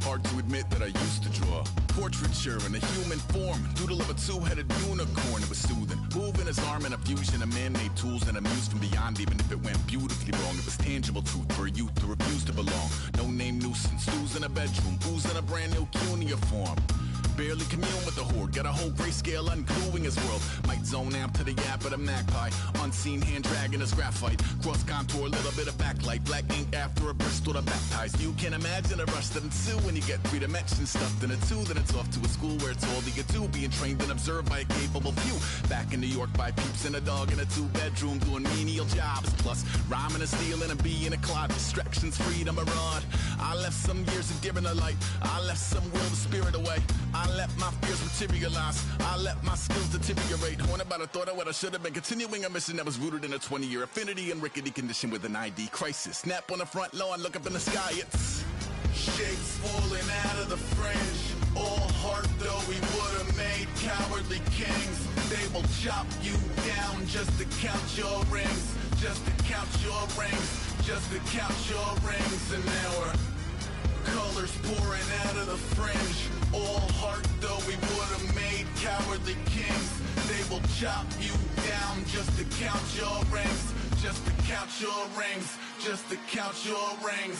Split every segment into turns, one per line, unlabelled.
Hard to admit that I used to draw portraiture in a human form, doodle of a two-headed unicorn. It was soothing, moving his arm in a fusion of man-made tools and a muse from beyond. Even if it went beautifully wrong, it was tangible truth for a youth who refused to belong. No-name nuisance, stews in a bedroom, booze in a brand new cuneiform. Barely commune with the horde, got a whole grayscale ungluing his world. Might zone amp to the yap of the magpie, unseen hand dragging his graphite. Cross contour, little bit of backlight, black ink after a Bristol to baptize. You can imagine a rush that ensue when you get 3 dimensions stuffed in a 2. Then it's off to a school where it's all that you do, being trained and observed by a capable few. Back in New York by peeps and a dog in a 2-bedroom doing menial jobs. Plus rhyming and stealing and being a clod, distractions, freedom, a rod. I left some years of giving a light, I left some will, the spirit away. I let my fears materialize, I let my skills deteriorate. Haunted by the thought of what I should have been, continuing a mission that was rooted in a 20-year affinity and rickety condition with an ID crisis. Snap on the front lawn, look up in the sky, it's shapes falling out of the fringe. All heart though we would have made cowardly kings. They will chop you down just to count your rings, just to count your rings, just to count your rings. And now we're colors pouring out of the fringe. All heart though we would have made cowardly kings. They will chop you down just to count your rings, just to count your rings, just to count your rings.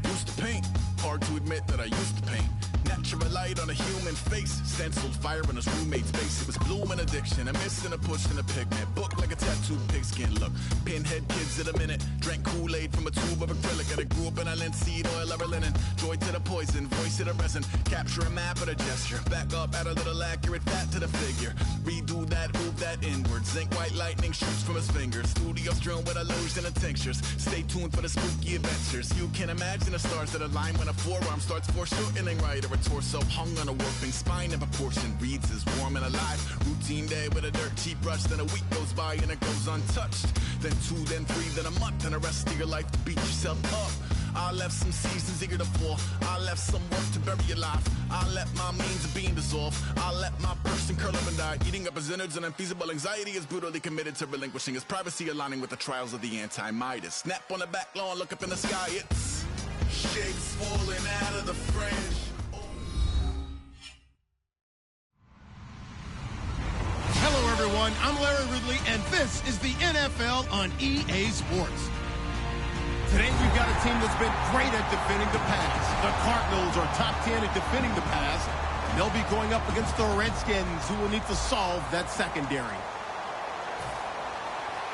Used to paint, hard to admit that I used to paint. Natural light on a human face, stenciled fire in his roommate's face. It was bloom and addiction, a miss and a push and a pigment. Book like a tattooed pigskin look. Pinhead kids in a minute, drank Kool-Aid from a tube of acrylic. And I grew up in a linseed oil ever linen. Joy to the poison, voice to the resin. Capture a map of a gesture. Back up, add a little accurate fat to the figure. Redo that, move that inward. Zinc white lightning shoots from his fingers. Studio strewn with illusion and tinctures. Stay tuned for the spooky adventures. You can imagine the stars that align when a forearm starts foreshortening right. Or a torso hung on a warping spine of a portion reads as warm and alive. Routine day with a dirt cheap brush, then a week goes by and it goes untouched. Then 2, then 3, then a month, and the rest of your life to beat yourself up. I left some seasons eager to fall. I left some work to bury your life. I let my means of being dissolve. I let my person curl up and die. Eating up his innards and unfeasible anxiety is brutally committed to relinquishing his privacy, aligning with the trials of the anti-Midas. Snap on the back lawn, look up in the sky, it's shapes falling out of the fringe.
Hello, everyone. I'm Larry Ridley, and this is the NFL on EA Sports. Today, we've got a team that's been great at defending the pass. The Cardinals are top 10 at defending the pass. They'll be going up against the Redskins, who will need to solve that secondary.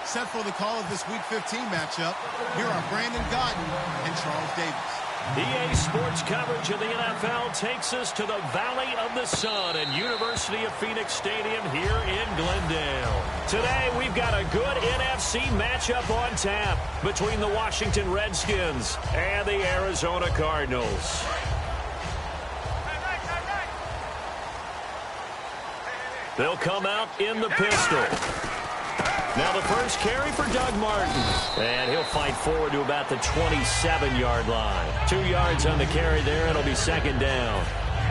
Set for the call of this Week 15 matchup, here are Brandon Gaudin and Charles Davis.
EA Sports coverage of the NFL takes us to the Valley of the Sun at University of Phoenix Stadium here in Glendale. Today, we've got a good NFC matchup on tap between the Washington Redskins and the Arizona Cardinals. They'll come out in the pistol. Now the first carry for Doug Martin. And he'll fight forward to about the 27-yard line. 2 yards on the carry there. It'll be second down.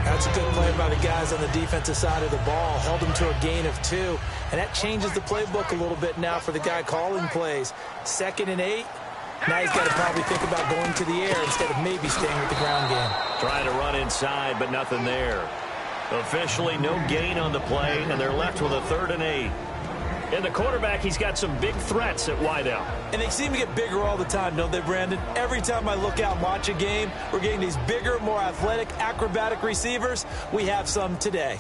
That's a good play by the guys on the defensive side of the ball. Held him to a gain of 2. And that changes the playbook a little bit now for the guy calling plays. 2nd and 8. Now he's got to probably think about going to the air instead of maybe staying with the ground game.
Trying to run inside, but nothing there. Officially no gain on the play, and they're left with a 3rd and 8. And the quarterback, he's got some big threats at wideout.
And they seem to get bigger all the time, don't they, Brandon? Every time I look out and watch a game, we're getting these bigger, more athletic, acrobatic receivers. We have some today.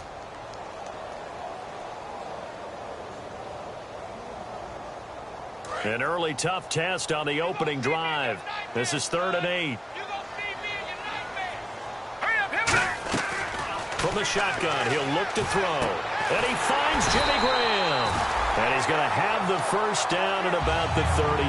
An early tough test on the opening drive. This is 3rd and 8. From the shotgun, he'll look to throw. And he finds Jimmy Graham. And he's going to have the first down at about the 38.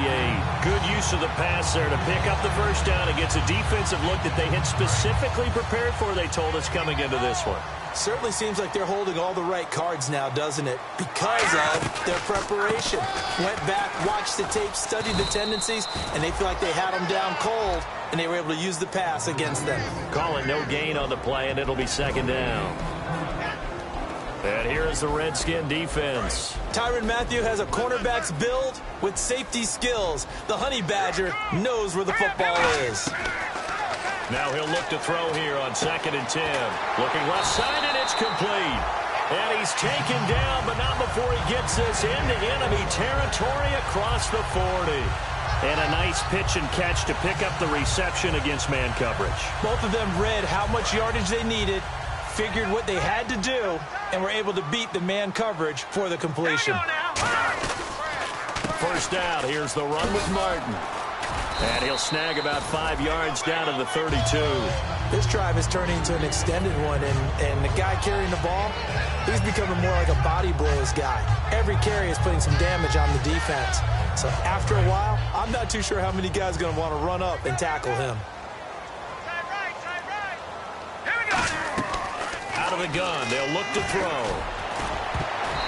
Good use of the pass there to pick up the first down against a defensive look that they had specifically prepared for, they told us, coming into this one.
Certainly seems like they're holding all the right cards now, doesn't it? Because of their preparation. Went back, watched the tape, studied the tendencies, and they feel like they had them down cold, and they were able to use the pass against them.
Calling no gain on the play, and it'll be second down. And here's the Redskin defense.
Tyrann Mathieu has a cornerback's build with safety skills. The Honey Badger knows where the football is.
Now he'll look to throw here on 2nd and 10. Looking left side, and it's complete. And he's taken down, but not before he gets this into enemy territory across the 40. And a nice pitch and catch to pick up the reception against man coverage.
Both of them read how much yardage they needed, figured what they had to do, and were able to beat the man coverage for the completion.
First down, here's the run with Martin. And he'll snag about 5 yards down to the 32.
This drive is turning into an extended one, and the guy carrying the ball, he's becoming more like a body blows guy. Every carry is putting some damage on the defense. So after a while, I'm not too sure how many guys are going to want to run up and tackle him.
Out of the gun, they'll look to throw.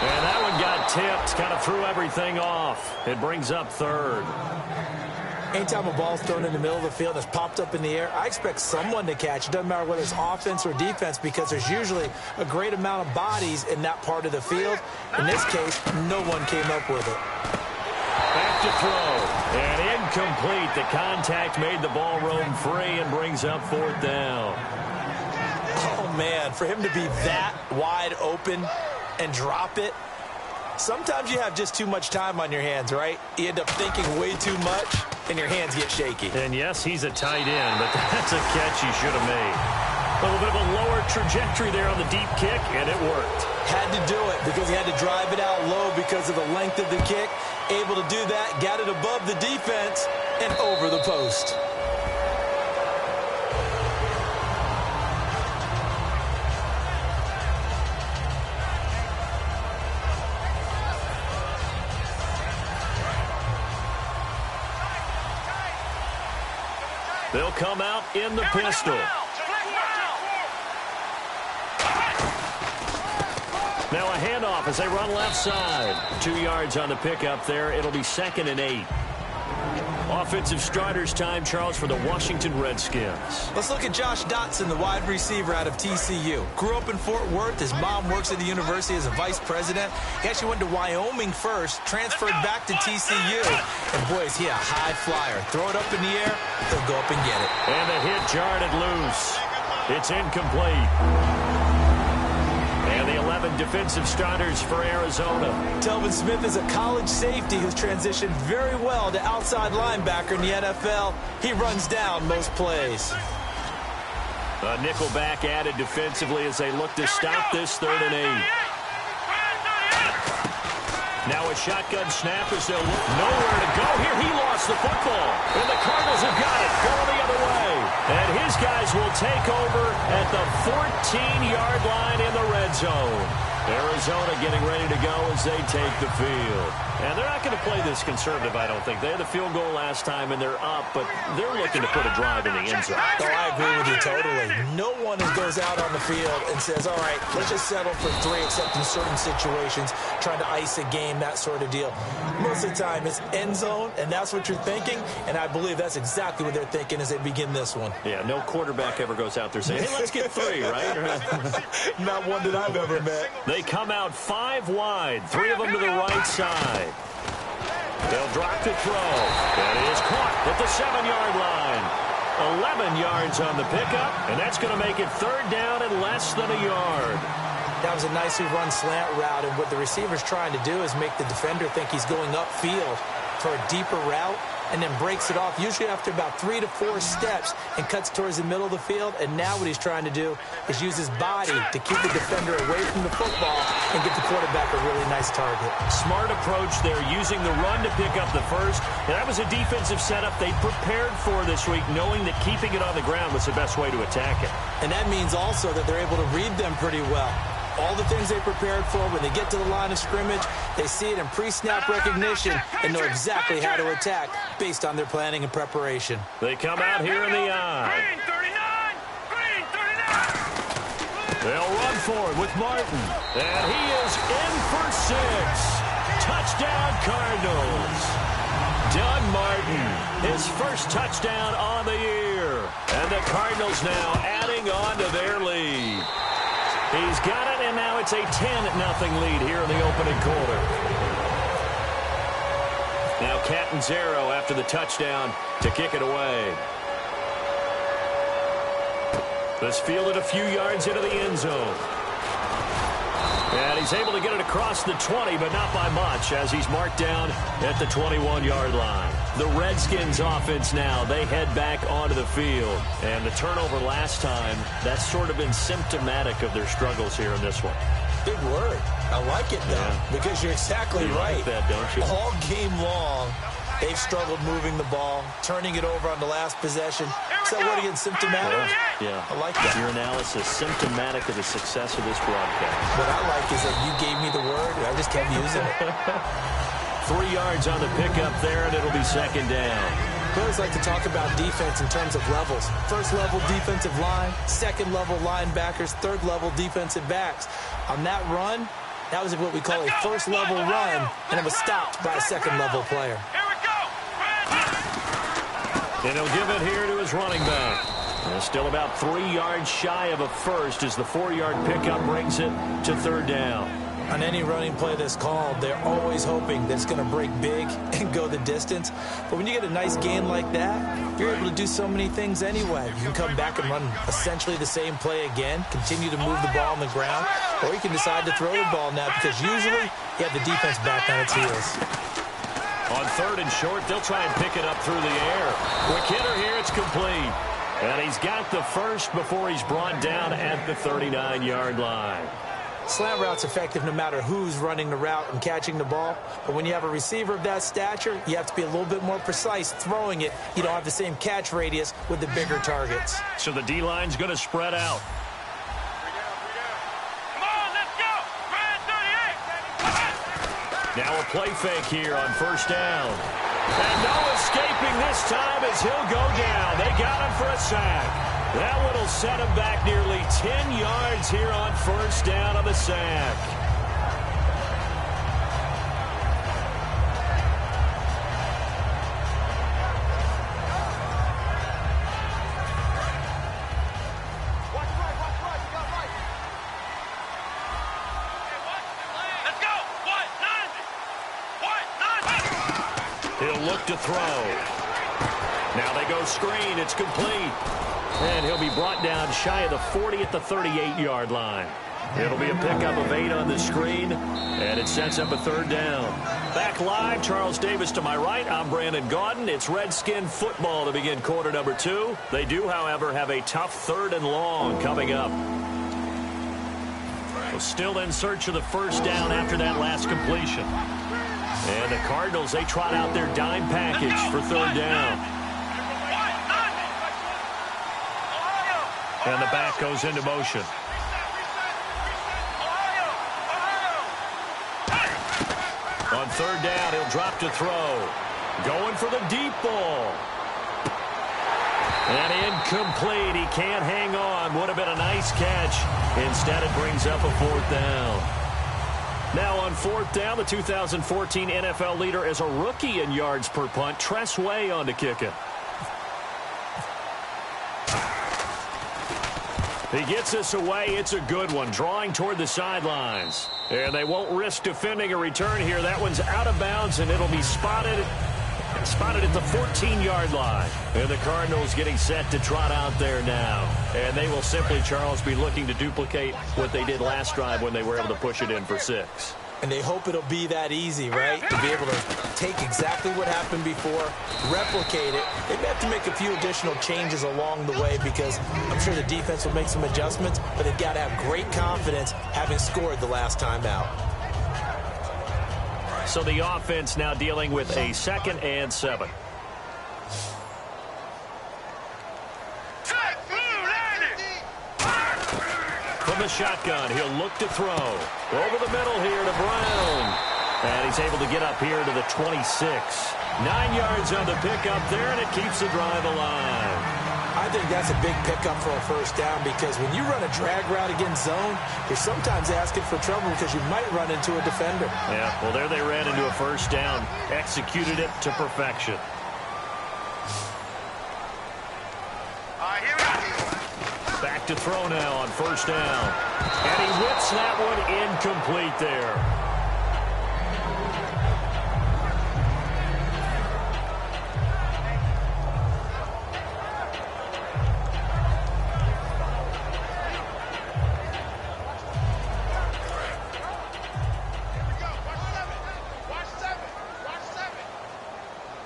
And that one got tipped, kind of threw everything off. It brings up 3rd.
Anytime a ball's thrown in the middle of the field that's popped up in the air, I expect someone to catch. It doesn't matter whether it's offense or defense, because there's usually a great amount of bodies in that part of the field. In this case, no one came up with it.
Back to throw. And incomplete. The contact made the ball roam free and brings up 4th down.
Oh, man, for him to be that wide open and drop it. Sometimes you have just too much time on your hands, right? You end up thinking way too much, and your hands get shaky.
And yes, he's a tight end, but that's a catch he should have made. A little bit of a lower trajectory there on the deep kick, and it worked.
Had to do it because he had to drive it out low because of the length of the kick. Able to do that, got it above the defense, and over the post.
They'll come out in the pistol. Now a handoff as they run left side. 2 yards on the pickup there. It'll be 2nd and 8. Offensive starters time, Charles, for the Washington Redskins.
Let's look at Josh Dotson, the wide receiver out of TCU. Grew up in Fort Worth. His mom works at the university as a vice president. He actually went to Wyoming first, transferred back to TCU. And, boy, is he a high flyer. Throw it up in the air, he'll go up and get it.
And the hit jarred it loose. It's incomplete. And the 11 defensive starters for Arizona.
Telvin Smith is a college safety who's transitioned very well to outside linebacker in the NFL. He runs down most plays.
A nickel back added defensively as they look to stop this 3rd and 8. Now a shotgun snap as they'll look nowhere to go. Here he lost the football. And the Cardinals have got it. Going the other way. And his guys will take over at the 14-yard line in the red zone. Arizona getting ready to go as they take the field. And they're not going to play this conservative, I don't think. They had a field goal last time, and they're up, but they're looking to put a drive in the end zone.
Oh, I agree with you totally. No one goes out on the field and says, all right, let's just settle for 3, except in certain situations, trying to ice a game, that sort of deal. Most of the time, it's end zone, and that's what you're thinking, and I believe that's exactly what they're thinking as they begin this one.
Yeah, no quarterback ever goes out there saying, hey, let's get 3, right?
Not one that I've ever met.
They come out 5 wide, 3 of them to the right side. They'll drop to throw. That is caught at the 7-yard line. 11 yards on the pickup, and that's going to make it 3rd down and less than a yard.
That was a nicely run slant route, and what the receiver's trying to do is make the defender think he's going upfield for a deeper route, and then breaks it off, usually after about 3 to 4 steps, and cuts towards the middle of the field. And now what he's trying to do is use his body to keep the defender away from the football and get the quarterback a really nice target.
Smart approach there, using the run to pick up the first. And that was a defensive setup they prepared for this week, knowing that keeping it on the ground was the best way to attack it.
And that means also that they're able to read them pretty well. All the things they prepared for, when they get to the line of scrimmage, they see it in pre-snap recognition and know exactly how to attack based on their planning and preparation.
They come out here in the eye. They'll run for it with Martin. And he is in for 6. Touchdown, Cardinals. Doug Martin, his first touchdown on the year. And the Cardinals now adding on to their lead. He's got it, and now it's a 10-0 lead here in the opening quarter. Now Catanzaro after the touchdown to kick it away. This fielded a few yards into the end zone. And he's able to get it across the 20, but not by much, as he's marked down at the 21-yard line. The Redskins offense now, they head back onto the field. And the turnover last time, that's sort of been symptomatic of their struggles here in this one.
Big word. I like it, though, because you're exactly right.
Like that, don't you?
All game long, they've struggled moving the ball, turning it over on the last possession. So what again, symptomatic?
Yeah.
I like that.
Your analysis, symptomatic of the success of this broadcast.
What I like is that you gave me the word, and I just kept using it.
3 yards on the pickup there, and it'll be second down.
I always like to talk about defense in terms of levels. First level defensive line, second level linebackers, third level defensive backs. On that run, that was what we call a first level run, and it was stopped by a second level player.
And he'll give it here to his running back. And still about 3 yards shy of a first as the 4-yard pickup brings it to third down.
On any running play that's called, they're always hoping that it's going to break big and go the distance. But when you get a nice gain like that, you're able to do so many things anyway. You can come back and run essentially the same play again, continue to move the ball on the ground, or you can decide to throw the ball now because usually you have the defense back on its heels.
On third and short, they'll try and pick it up through the air. Quick hitter here, it's complete. And he's got the first before he's brought down at the 39-yard line.
Slant route's effective no matter who's running the route and catching the ball. But when you have a receiver of that stature, you have to be a little bit more precise throwing it. You don't have the same catch radius with the bigger targets.
So the D-line's going to spread out. Now a play fake here on first down. And no escaping this time as he'll go down. They got him for a sack. That one will set him back nearly 10 yards here on first down on the sack. He'll look to throw. Now they go screen. It's complete. And he'll be brought down shy of the 40 at the 38-yard line. It'll be a pickup of 8 on the screen, and it sets up a third down. Back live, Charles Davis to my right. I'm Brandon Gaudin. It's Redskin football to begin quarter number 2. They do, however, have a tough third and long coming up. So still in search of the first down after that last completion. And the Cardinals, they trot out their dime package for third down. And the back goes into motion. On third down, he'll drop to throw. Going for the deep ball. And incomplete. He can't hang on. Would have been a nice catch. Instead, it brings up a fourth down. Now on fourth down, the 2014 NFL leader as a rookie in yards per punt, Tress Way on to kick it. He gets this away. It's a good one, drawing toward the sidelines. And they won't risk defending a return here. That one's out of bounds, and it'll be spotted at the 14-yard line. And the Cardinals getting set to trot out there now. And they will simply, Charles, be looking to duplicate what they did last drive when they were able to push it in for 6.
And they hope it'll be that easy, right? To be able to take exactly what happened before, replicate it. They may have to make a few additional changes along the way because I'm sure the defense will make some adjustments, but they've got to have great confidence having scored the last time out.
So the offense now dealing with a 2nd and 7. From the shotgun, he'll look to throw. Over the middle here to Brown. And he's able to get up here to the 26. 9 yards on the pickup there, and it keeps the drive alive.
I think that's a big pickup for a first down because when you run a drag route against zone, you're sometimes asking for trouble because you might run into a defender.
Yeah, well, there they ran into a first down. Executed it to perfection. Back to throw now on first down. And he whips that one incomplete there.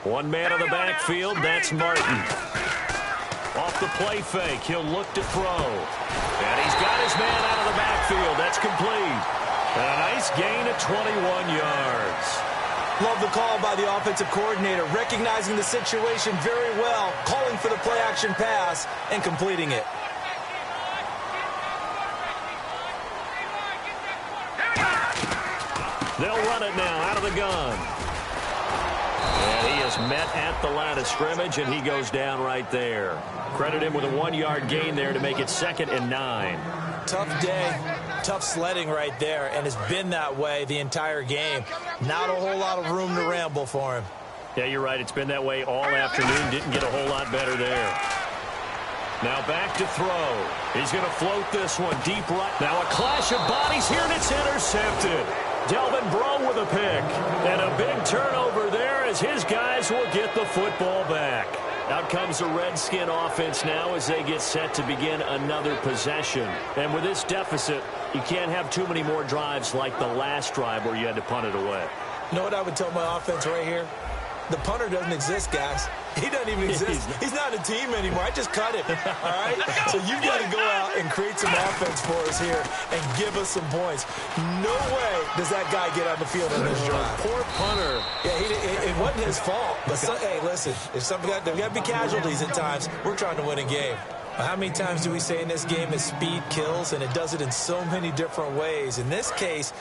One man in the backfield, that's Martin. Off the play fake, he'll look to throw. And he's got his man out of the backfield. That's complete. And a nice gain of 21 yards.
Love the call by the offensive coordinator, recognizing the situation very well, calling for the play-action pass, and completing it.
They'll run it now out of the gun. And he is met at the line of scrimmage, and he goes down right there. Credit him with a 1-yard gain there to make it 2nd and 9.
Tough day, tough sledding right there, and it's been that way the entire game. Not a whole lot of room to ramble for him.
Yeah, you're right. It's been that way all afternoon. Didn't get a whole lot better there. Now back to throw. He's going to float this one deep right. Now a clash of bodies here, and it's intercepted. Delvin Breaux with a pick. And a big turnover there as his guys will get the football back. Out comes the Redskin offense now as they get set to begin another possession. And with this deficit, you can't have too many more drives like the last drive where you had to punt it away.
You know what I would tell my offense right here? The punter doesn't exist, guys. He doesn't even exist. He's not a team anymore. I just cut him, all right? So you've got to go out and create some offense for us here and give us some points. No way does that guy get on the field in this drive.
Poor punter.
Yeah, it wasn't his fault. But hey, listen, if there's got to be casualties at times, we're trying to win a game. How many times do we say in this game is speed kills, and it does it in so many different ways. In this case,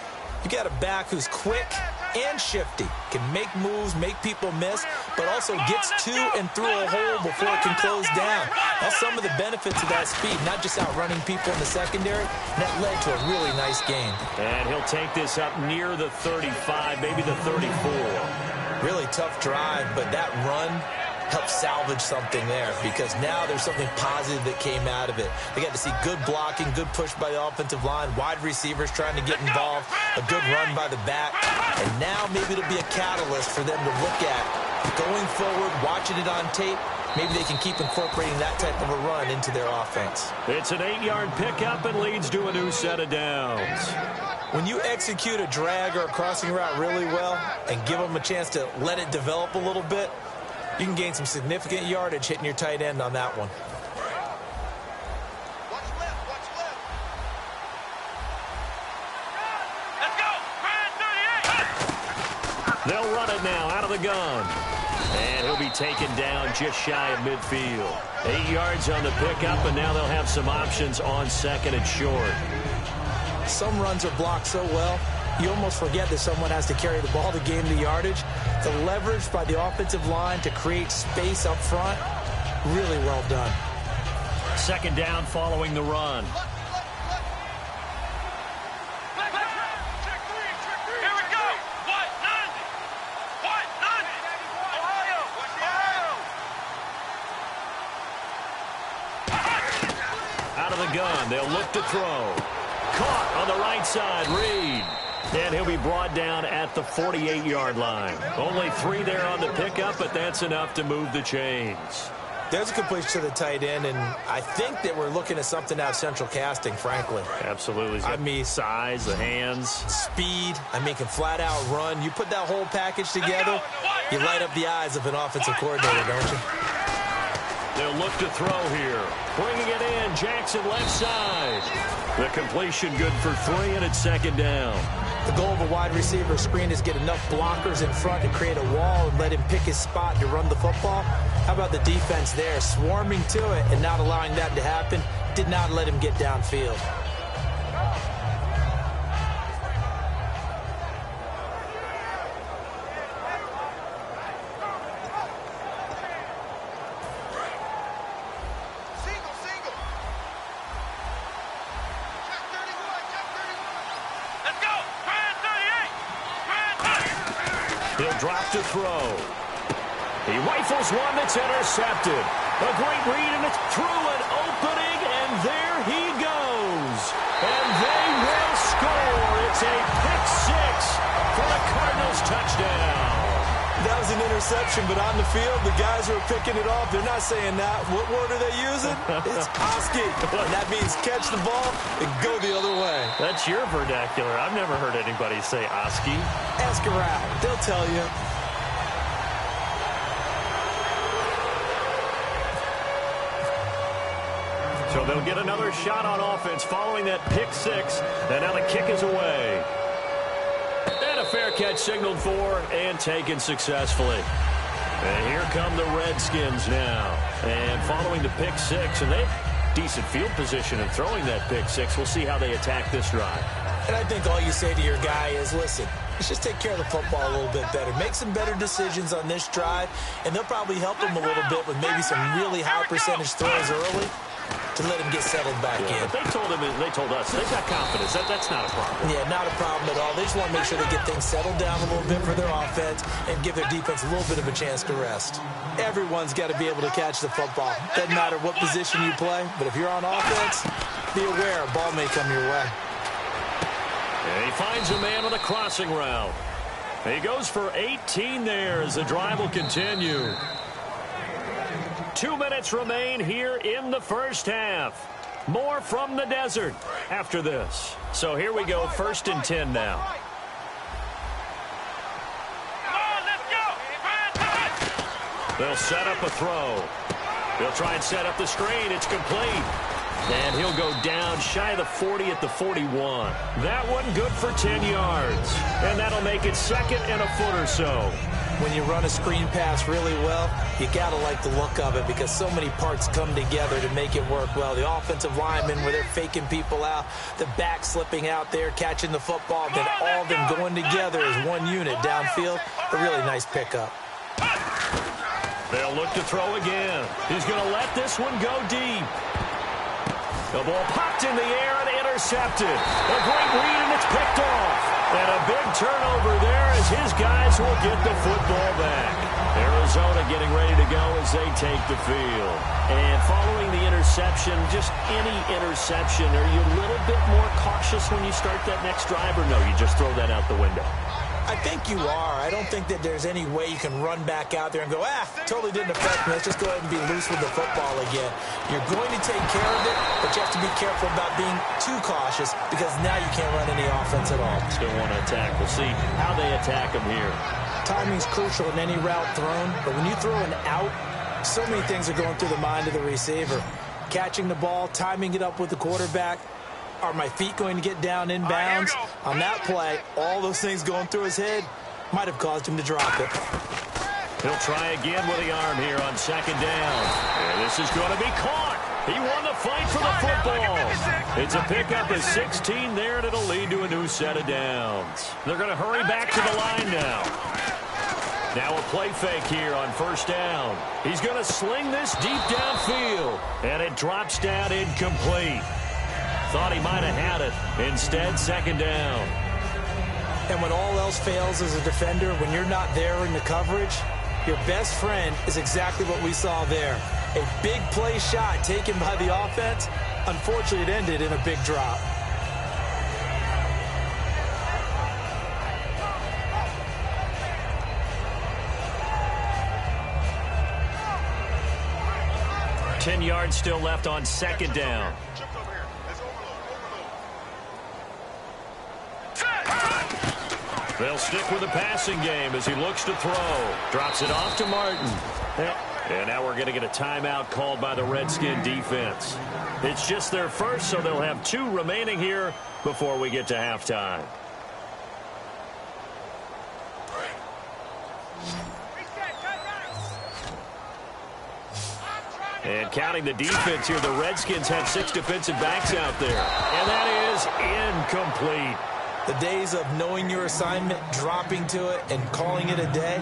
you got a back who's quick and shifty, can make moves, make people miss, but also gets to and through a hole before it can close down. That's some of the benefits of that speed, not just outrunning people in the secondary. That led to a really nice game.
And he'll take this up near the 35, maybe the 34.
Really tough drive, but that run helped salvage something there because now there's something positive that came out of it. They got to see good blocking, good push by the offensive line, wide receivers trying to get involved, a good run by the back, and now maybe it'll be a catalyst for them to look at going forward, watching it on tape. Maybe they can keep incorporating that type of a run into their offense.
It's an 8-yard pickup and leads to a new set of downs.
When you execute a drag or a crossing route really well and give them a chance to let it develop a little bit, you can gain some significant yardage hitting your tight end on that one.
They'll run it now out of the gun. And he'll be taken down just shy of midfield. 8 yards on the pickup, and now they'll have some options on 2nd and short.
Some runs are blocked so well, you almost forget that someone has to carry the ball to gain the yardage. The leverage by the offensive line to create space up front, really well done.
2nd down following the run. Out of the gun, they'll look to throw. Caught on the right side, Reed. And he'll be brought down at the 48-yard line. Only 3 there on the pickup, but that's enough to move the chains.
There's a completion to the tight end, and I think that we're looking at something out of Central Casting, frankly.
Absolutely.
I mean,
size, the hands.
Speed. I mean, can flat out run. You put that whole package together, you light up the eyes of an offensive coordinator, don't you?
They'll look to throw here. Bringing it in, Jackson left side. The completion good for 3, and it's 2nd down.
The goal of a wide receiver screen is get enough blockers in front to create a wall and let him pick his spot to run the football. How about the defense there, swarming to it and not allowing that to happen? Did not let him get downfield.
He'll drop to throw. He rifles one that's intercepted. A great read, and it's through an opening, and there he goes. And they will score. It's a pick-6 for the Cardinals touchdown.
That was an interception, but on the field, the guys who are picking it off, they're not saying that. What word are they using? It's Oski. And that means catch the ball and go the other way.
That's your vernacular. I've never heard anybody say Oski.
Ask around. They'll tell you.
they'll get another shot on offense following that pick six. And now the kick is away. And a fair catch signaled for and taken successfully. And here come the Redskins now. And following the pick six, and they have decent field position in throwing that pick six. We'll see how they attack this drive.
And I think all you say to your guy is, listen, let's just take care of the football a little bit better. Make some better decisions on this drive, and they'll probably help him a little bit with maybe some really high percentage throws early to let him get settled back in.
But they told us, they've got confidence. That's not a problem.
Yeah, not a problem at all. They just want to make sure they get things settled down a little bit for their offense and give their defense a little bit of a chance to rest. Everyone's got to be able to catch the football. Doesn't matter what position you play, but if you're on offense, be aware a ball may come your way.
And he finds a man on a crossing route. He goes for 18 there as the drive will continue. 2 minutes remain here in the first half. More from the desert after this. So here we go, 1st and 10 now. They'll set up a throw. They'll try and set up the screen. It's complete. And he'll go down shy of the 40 at the 41. That one good for 10 yards. And that'll make it 2nd and a foot or so.
When you run a screen pass really well, you got to like the look of it because so many parts come together to make it work well. The offensive linemen, where they're faking people out, the back slipping out there, catching the football, then all of them going together as one unit downfield. A really nice pickup.
They'll look to throw again. He's going to let this one go deep. The ball popped in the air and intercepted. A great read, and it's picked off. And a big turnover there as his guys will get the football back. Arizona getting ready to go as they take the field. And following the interception, just any interception, are you a little bit more cautious when you start that next drive, or no, you just throw that out the window?
I think you are. I don't think that there's any way you can run back out there and go, totally didn't affect me. Let's just go ahead and be loose with the football again. You're going to take care of it, but you have to be careful about being too cautious because now you can't run any offense at all.
Still want to attack. We'll see how they attack them here.
Timing's crucial in any route thrown, but when you throw an out, so many things are going through the mind of the receiver. Catching the ball, timing it up with the quarterback. Are my feet going to get down inbounds? On that play, all those things going through his head might have caused him to drop it.
He'll try again with the arm here on 2nd down. And this is going to be caught. He won the fight for the football. It's a pickup of 16 there, and it'll lead to a new set of downs. They're going to hurry back to the line now. Now a play fake here on 1st down. He's going to sling this deep downfield, and it drops down incomplete. Thought he might have had it. Instead, 2nd down.
And when all else fails as a defender, when you're not there in the coverage, your best friend is exactly what we saw there. A big play shot taken by the offense. Unfortunately, it ended in a big drop.
Ten yards still left on 2nd down. They'll stick with the passing game as he looks to throw. Drops it off to Martin. And now we're going to get a timeout called by the Redskin defense. It's just their first, so they'll have 2 remaining here before we get to halftime. And counting the defense here, the Redskins had 6 defensive backs out there. And that is incomplete.
The days of knowing your assignment, dropping to it, and calling it a day,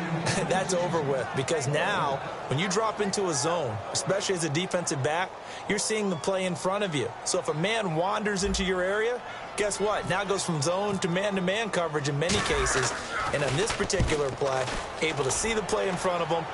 that's over with. Because now, when you drop into a zone, especially as a defensive back, you're seeing the play in front of you. So if a man wanders into your area, guess what? Now it goes from zone to man coverage in many cases. And on this particular play, able to see the play in front of them,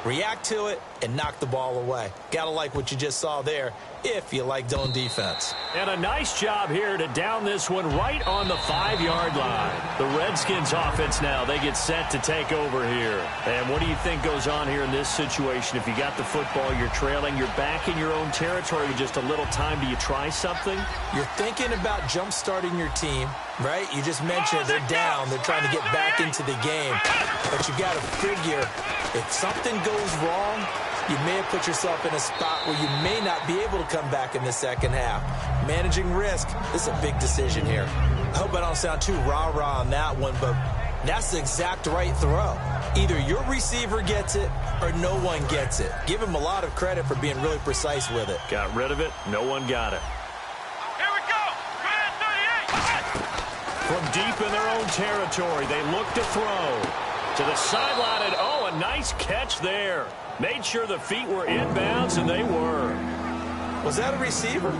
react to it, and knock the ball away. Gotta like what you just saw there, if you like zone defense.
And a nice job here to down this one right on the 5-yard line. The Redskins offense now, they get set to take over here. And what do you think goes on here in this situation? If you got the football, you're trailing, you're back in your own territory with just a little time. Do you try something?
You're thinking about jump-starting your team, right? You just mentioned they're down. They're trying to get back into the game. But you got to figure, if something goes wrong, you may have put yourself in a spot where you may not be able to come back in the second half. Managing risk, this is a big decision here. I hope I don't sound too rah-rah on that one, but that's the exact right throw. Either your receiver gets it or no one gets it. Give him a lot of credit for being really precise with it.
Got rid of it. No one got it.
Here we go.
From deep in their own territory, they look to throw. To the sideline, and oh, a nice catch there. Made sure the feet were inbounds, and they were.
Was that a receiver?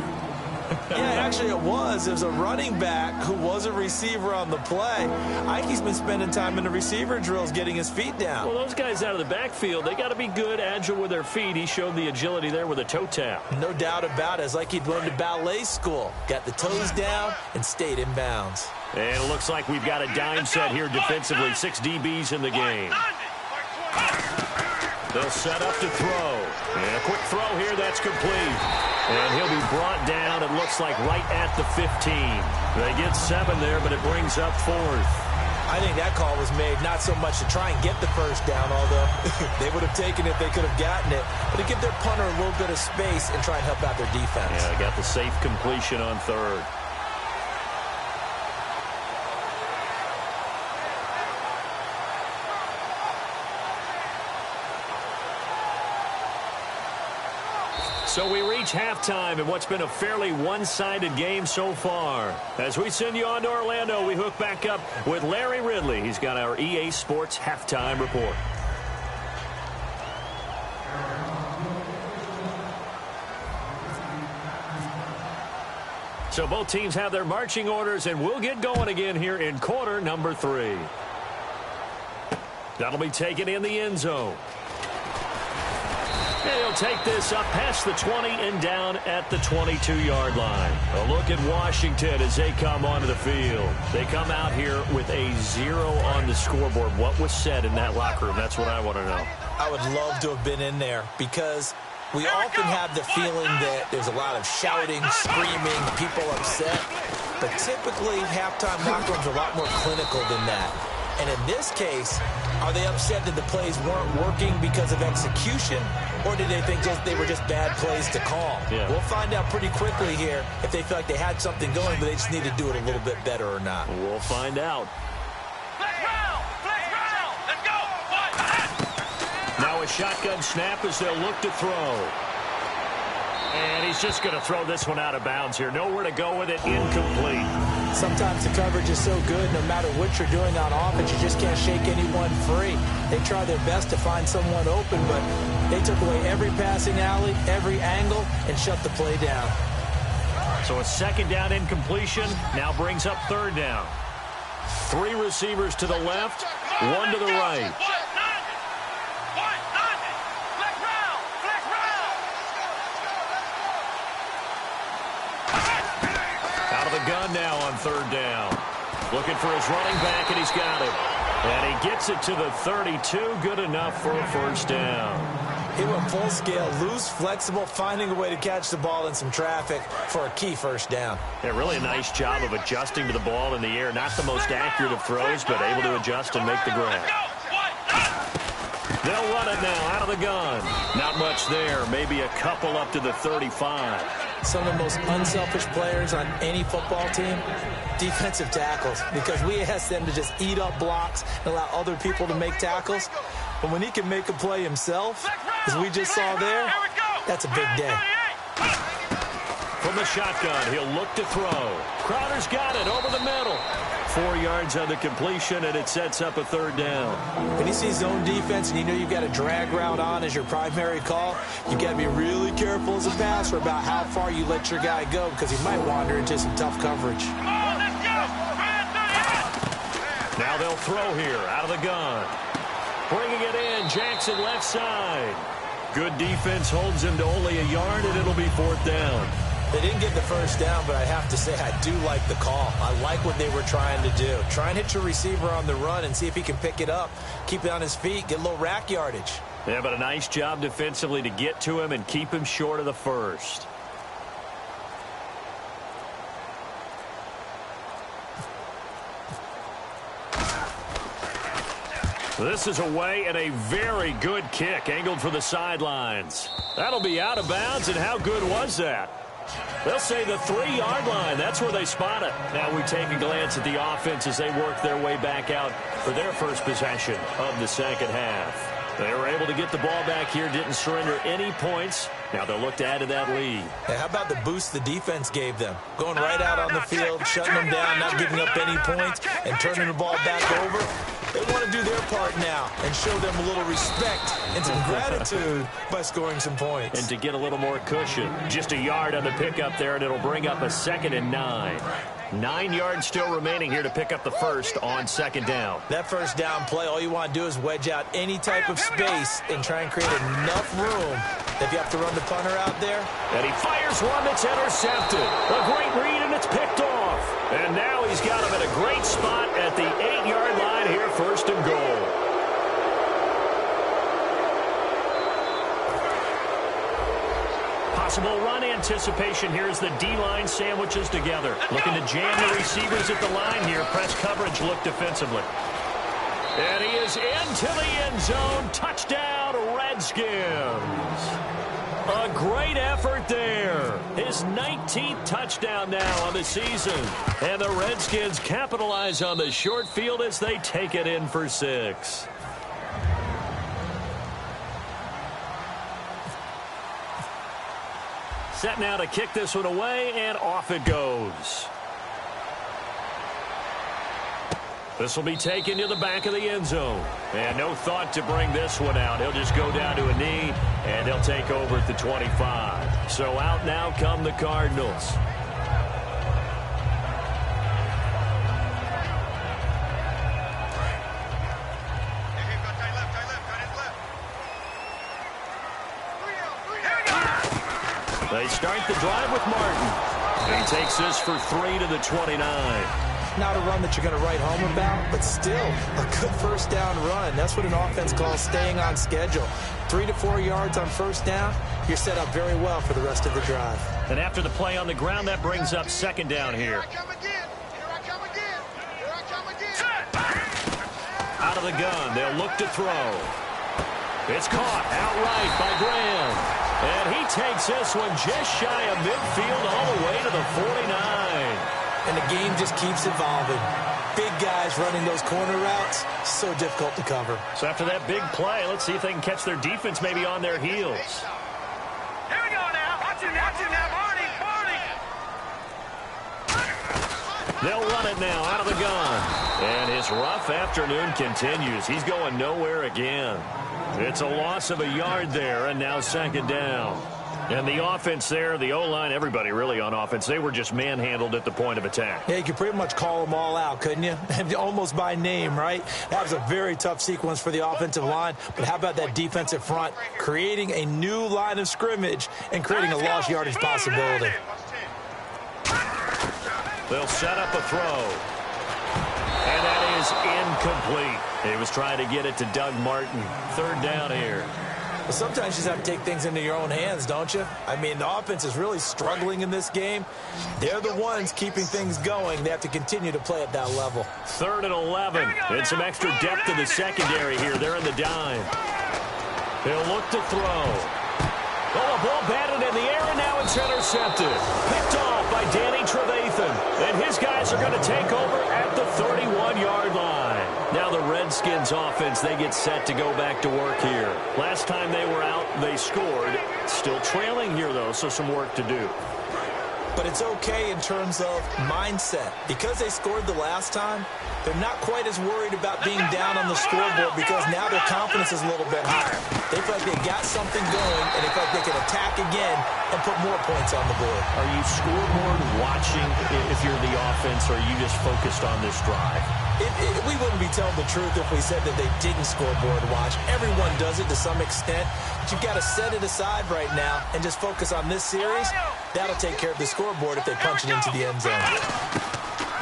Yeah, actually it was. It was a running back who was a receiver on the play. Ike's been spending time in the receiver drills getting his feet down.
Well, those guys out of the backfield, they got to be good, agile with their feet. He showed the agility there with a toe tap.
No doubt about it. It's like he'd learned to ballet school. Got the toes down and stayed in bounds.
And it looks like we've got a dime set here defensively. 6 DBs in the game. They'll set up to throw. And a quick throw here, that's complete. And he'll be brought down, it looks like, right at the 15. They get 7 there, but it brings up 4th.
I think that call was made not so much to try and get the first down, although they would have taken it if they could have gotten it, but to give their punter a little bit of space and try and help out their defense.
Yeah, they got the safe completion on 3rd. So we reach halftime in what's been a fairly one-sided game so far. As we send you on to Orlando, we hook back up with Larry Ridley. He's got our EA Sports halftime report. So both teams have their marching orders, and we'll get going again here in quarter number 3. That'll be taken in the end zone. And he'll take this up past the 20 and down at the 22-yard line. A look at Washington as they come onto the field. They come out here with a 0 on the scoreboard. What was said in that locker room? That's what I want to know.
I would love to have been in there because we often have the feeling that there's a lot of shouting, screaming, people upset. But typically, halftime locker rooms are a lot more clinical than that. And in this case, are they upset that the plays weren't working because of execution, or did they think they were just bad plays to call?
Yeah.
We'll find out pretty quickly here if they feel like they had something going, but they just need to do it a little bit better or not.
We'll find out.
Let's go.
Now a shotgun snap as they'll look to throw. And he's just going to throw this one out of bounds here. Nowhere to go with it. Incomplete.
Sometimes the coverage is so good, no matter what you're doing on offense, you just can't shake anyone free. They try their best to find someone open, but they took away every passing alley, every angle, and shut the play down.
So a second down incompletion now brings up 3rd down. 3 receivers to the left, 1 to the right. Gun now on 3rd down. Looking for his running back, and he's got it. And he gets it to the 32. Good enough for a 1st down.
He went full scale, loose, flexible, finding a way to catch the ball in some traffic for a key 1st down.
Yeah, really a nice job of adjusting to the ball in the air. Not the most accurate of throws, but able to adjust and make the grab. They'll run it now out of the gun. Not much there. Maybe a couple up to the 35.
Some of the most unselfish players on any football team, defensive tackles, because we ask them to just eat up blocks and allow other people to make tackles. But when he can make a play himself, as we just saw there, that's a big day.
From the shotgun, he'll look to throw. Crowder's got it over the middle. 4 yards on the completion, and it sets up a 3rd down.
When you see zone defense and you know you've got a drag route on as your primary call, you've got to be really careful as a passer about how far you let your guy go because he might wander into some tough coverage.
Now they'll throw here out of the gun. Bringing it in, Jackson left side. Good defense holds him to only a yard, and it'll be 4th down.
They didn't get the 1st down, but I have to say I do like the call. I like what they were trying to do. Try and hit your receiver on the run and see if he can pick it up, keep it on his feet, get a little rack yardage.
Yeah, but a nice job defensively to get to him and keep him short of the 1st. This is away and a very good kick angled for the sidelines. That'll be out of bounds, and how good was that? They'll say the 3-yard line. That's where they spot it. Now we take a glance at the offense as they work their way back out for their first possession of the second half. They were able to get the ball back here, didn't surrender any points. Now they'll look to add to that lead.
Hey, how about the boost the defense gave them? Going right out on the field, shutting them down, not giving up any points, and turning the ball back over. They want to do their part now and show them a little respect and some gratitude by scoring some points.
And to get a little more cushion. Just a yard on the pickup there, and it'll bring up a 2nd and 9. 9 yards still remaining here to pick up the first on 2nd down.
That first down play, all you want to do is wedge out any type of space and try and create enough room. If you have to run the punter out there.
And he fires one that's intercepted. A great read, and it's picked off. And now he's got him at a great spot at the 8-yard line here, 1st and goal. Possible run anticipation here as the D-line sandwiches together. Looking to jam the receivers at the line here. Press coverage look defensively. And he is into the end zone. Touchdown, Redskins. A great effort there. His 19th touchdown now on the season. And the Redskins capitalize on the short field as they take it in for 6. Set now to kick this one away, and off it goes. This will be taken to the back of the end zone. And no thought to bring this one out. He'll just go down to a knee, and he'll take over at the 25. So out now come the Cardinals. They start the drive with Martin. He takes this for 3 to the 29.
Not a run that you're going to write home about, but still a good first down run. That's what an offense calls staying on schedule. 3 to 4 yards on first down, you're set up very well for the rest of the drive.
And after the play on the ground, that brings up 2nd down here. Out of the gun, they'll look to throw. It's caught outright by Graham. And he takes this one just shy of midfield all the way to the 49.
And the game just keeps evolving. Big guys running those corner routes, so difficult to cover.
So after that big play, let's see if they can catch their defense maybe on their heels.
Here we go now. Watch him now, Marty.
They'll run it now out of the gun. And his rough afternoon continues. He's going nowhere again. It's a loss of a yard there, and now 2nd down. And the offense there, the O-line, everybody really on offense, they were just manhandled at the point of attack.
Yeah, you could pretty much call them all out, couldn't you? Almost by name, right? That was a very tough sequence for the offensive line. But how about that defensive front creating a new line of scrimmage and creating a lost yardage possibility?
They'll set up a throw. And that is incomplete. He was trying to get it to Doug Martin. 3rd down here.
Well, sometimes you just have to take things into your own hands, don't you? I mean, the offense is really struggling in this game. They're the ones keeping things going. They have to continue to play at that level.
3rd and 11. And some extra depth in the secondary here. They're in the dime. They'll look to throw. Oh, a ball batted in the air, and now it's intercepted. Picked off by Danny Trevathan. And his guys are going to take over at the 31-yard line. Now the Redskins offense, they get set to go back to work here. Last time they were out, they scored. Still trailing here, though, so some work to do.
But it's okay in terms of mindset. Because they scored the last time, they're not quite as worried about being down on the scoreboard because now their confidence is a little bit higher. They feel like they got something going, and they feel like they can attack again and put more points on the board.
Are you scoreboard watching if you're the offense, or are you just focused on this drive?
We wouldn't be telling the truth if we said that they didn't scoreboard watch. Everyone does it to some extent. But you've got to set it aside right now and just focus on this series. That'll take care of the scoreboard if they punch it into the end zone.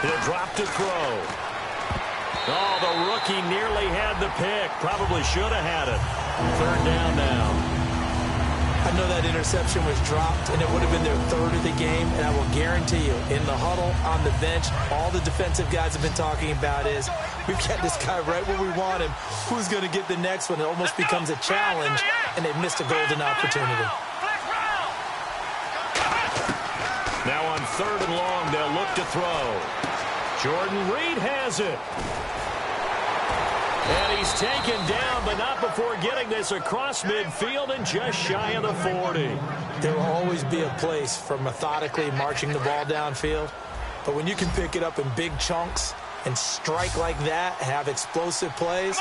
He'll drop to throw. Oh, the rookie nearly had the pick. Probably should have had it. 3rd down now.
I know that interception was dropped, and it would have been their third of the game, and I will guarantee you, in the huddle, on the bench, all the defensive guys have been talking about is, we've got this guy right where we want him. Who's going to get the next one? It almost becomes a challenge, and they've missed a golden opportunity.
Now on 3rd and long, they'll look to throw. Jordan Reed has it. And he's taken down, but not before getting this across midfield and just shy of the 40.
There will always be a place for methodically marching the ball downfield. But when you can pick it up in big chunks and strike like that, have explosive plays,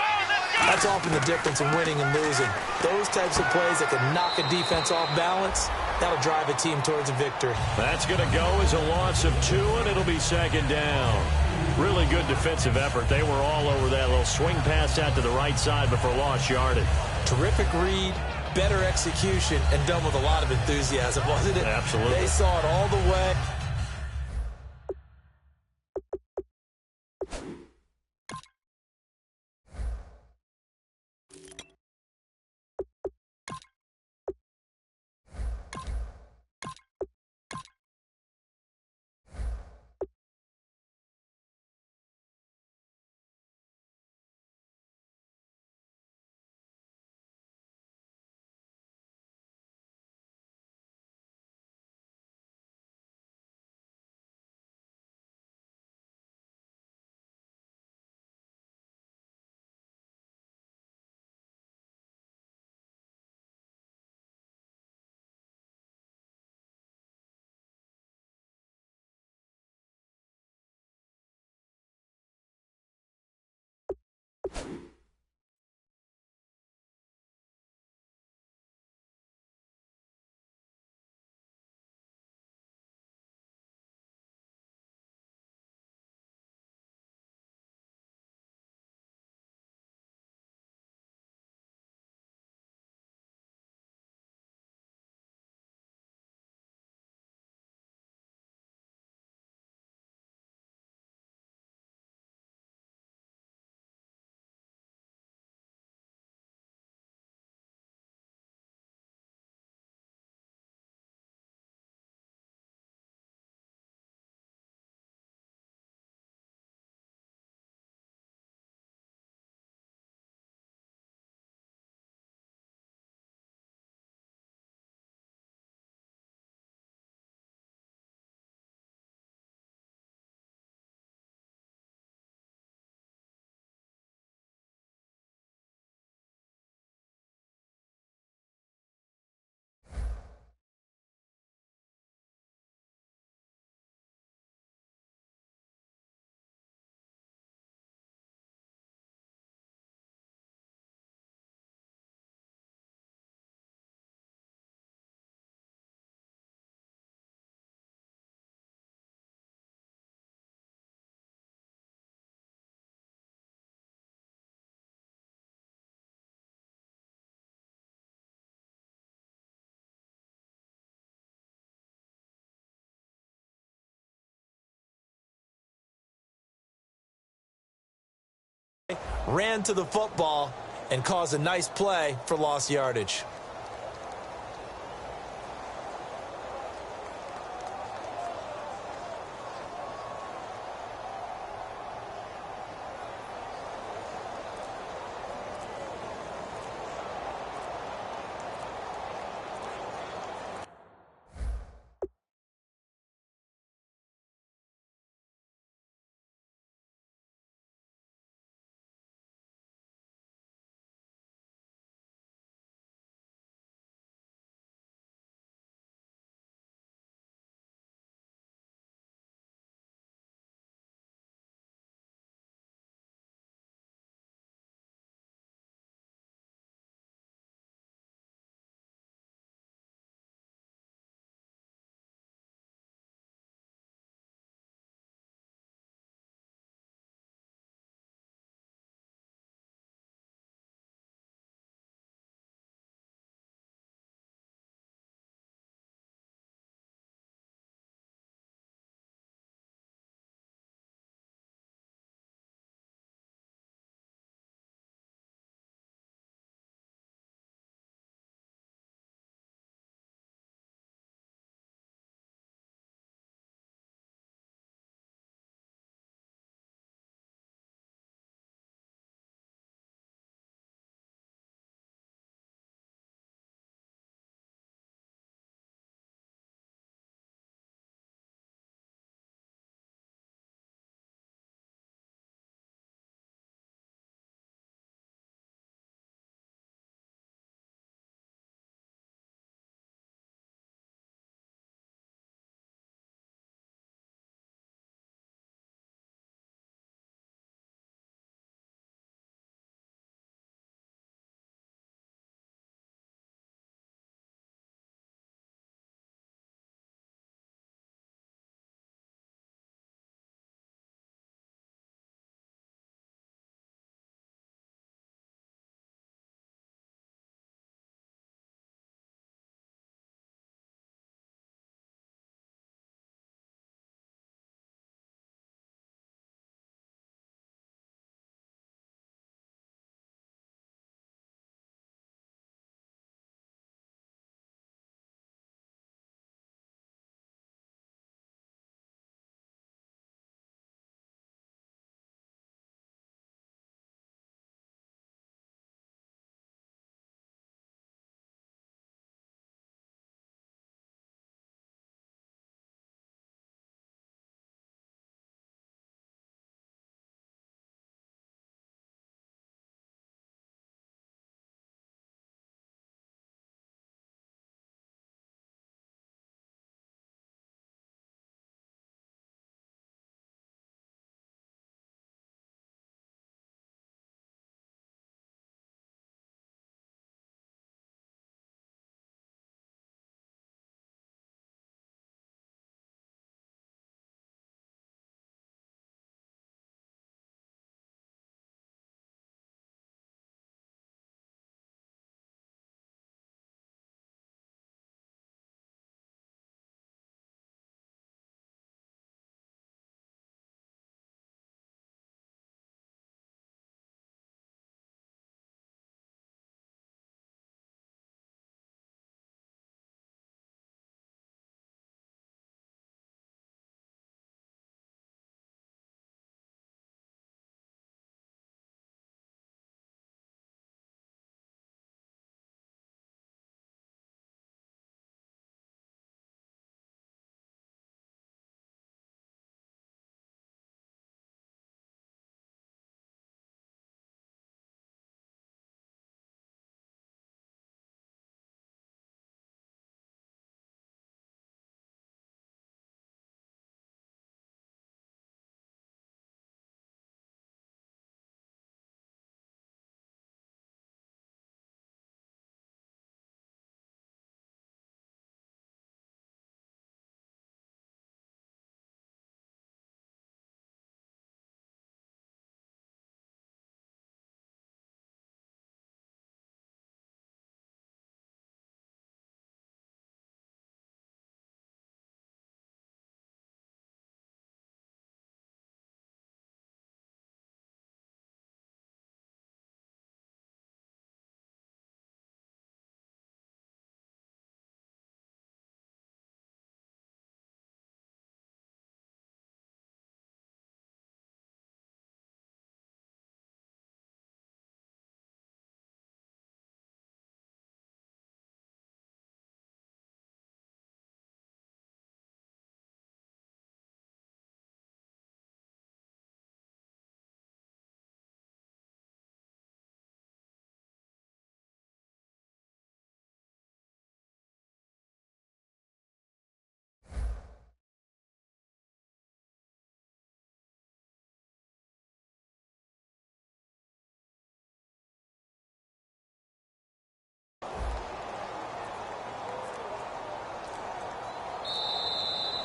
that's often the difference in winning and losing. Those types of plays that can knock a defense off balance, that'll drive a team towards a victory.
That's going to go as a loss of 2, and it'll be 2nd down. Really good defensive effort. They were all over that little swing pass out to the right side before lost yardage.
Terrific read, better execution, and done with a lot of enthusiasm, wasn't it?
Absolutely.
They saw it all the way. Ran to the football and caused a nice play for lost yardage.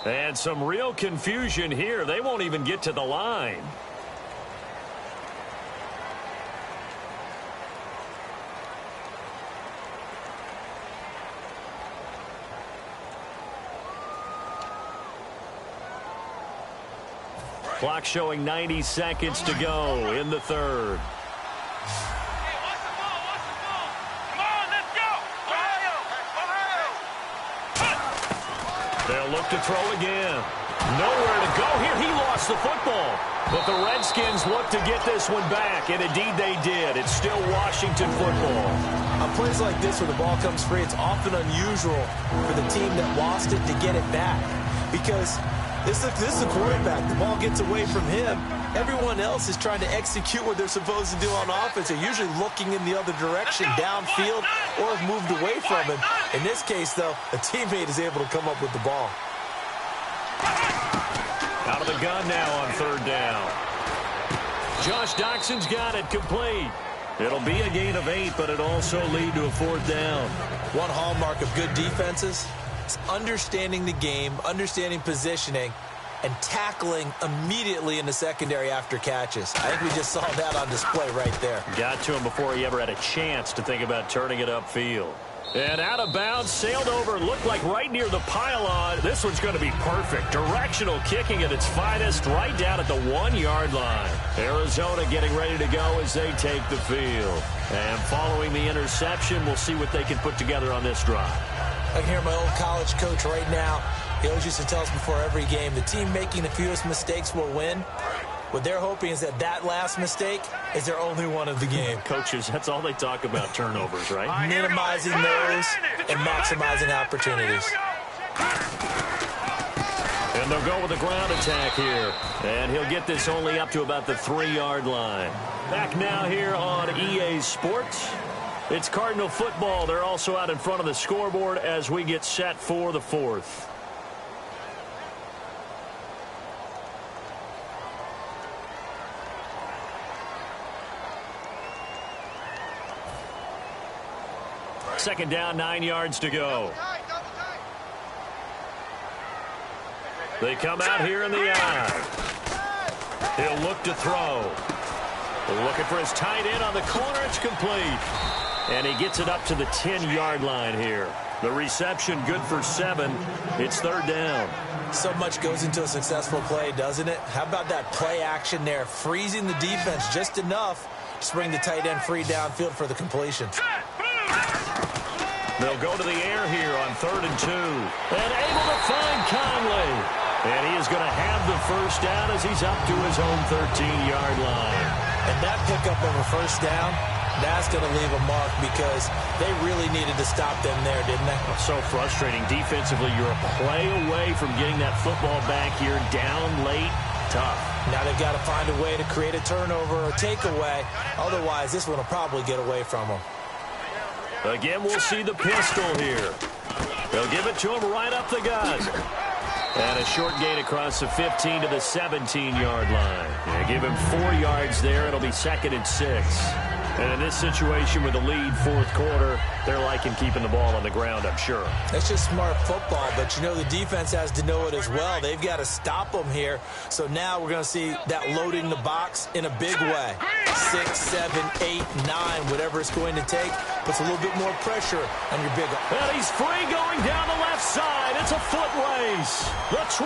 And some real confusion here. They won't even get to the line. Clock showing 90 seconds to go in the third. They'll look to throw again. Nowhere to go here. He lost the football. But the Redskins look to get this one back, and indeed they did. It's still Washington football.
On plays like this where the ball comes free, it's often unusual for the team that lost it to get it back. Because this is the quarterback. The ball gets away from him. Everyone else is trying to execute what they're supposed to do on offense. They're usually looking in the other direction, downfield, or have moved away from him. In this case, though, a teammate is able to come up with the ball.
Out of the gun now on third down. Josh Doxson's got it complete. It'll be a gain of 8, but it'll also lead to a fourth down.
One hallmark of good defenses is understanding the game, understanding positioning, and tackling immediately in the secondary after catches. I think we just saw that on display right there.
Got to him before he ever had a chance to think about turning it upfield. And out of bounds, sailed over, looked like right near the pylon. This one's going to be perfect. Directional kicking at its finest, right down at the 1-yard line. Arizona getting ready to go as they take the field. And following the interception, we'll see what they can put together on this drive.
I can hear my old college coach right now. He always used to tell us before every game, the team making the fewest mistakes will win. What they're hoping is that last mistake is their only one of the game.
Coaches, that's all they talk about, turnovers, right?
Minimizing those and maximizing opportunities.
And they'll go with a ground attack here. And he'll get this only up to about the 3-yard line. Back now here on EA Sports. It's Cardinal football. They're also out in front of the scoreboard as we get set for the fourth. Second down, 9 yards to go. They come out here in the eye. He'll look to throw. Looking for his tight end on the corner. It's complete. And he gets it up to the 10-yard line here. The reception good for 7. It's third down.
So much goes into a successful play, doesn't it? How about that play action there? Freezing the defense just enough to bring the tight end free downfield for the completion.
They'll go to the air here on 3rd and 2. And able to find Conley. And he is going to have the first down as he's up to his own 13-yard line.
And that pickup of a first down, that's going to leave a mark because they really needed to stop them there, didn't they?
So frustrating. Defensively, you're a play away from getting that football back here down late. Tough.
Now they've got to find a way to create a turnover or takeaway. Otherwise, this one will probably get away from them.
Again, we'll see the pistol here. They'll give it to him right up the gut. And a short gain across the 15 to the 17-yard line. Yeah, give him 4 yards there. It'll be 2nd and 6. And in this situation with the lead fourth quarter, they're liking keeping the ball on the ground, I'm sure.
It's just smart football, but you know the defense has to know it as well. They've got to stop them here. So now we're going to see that loading the box in a big way. 6, 7, 8, 9, whatever it's going to take, puts a little bit more pressure on your big.
And he's free going down the left side. It's a foot race. The 20.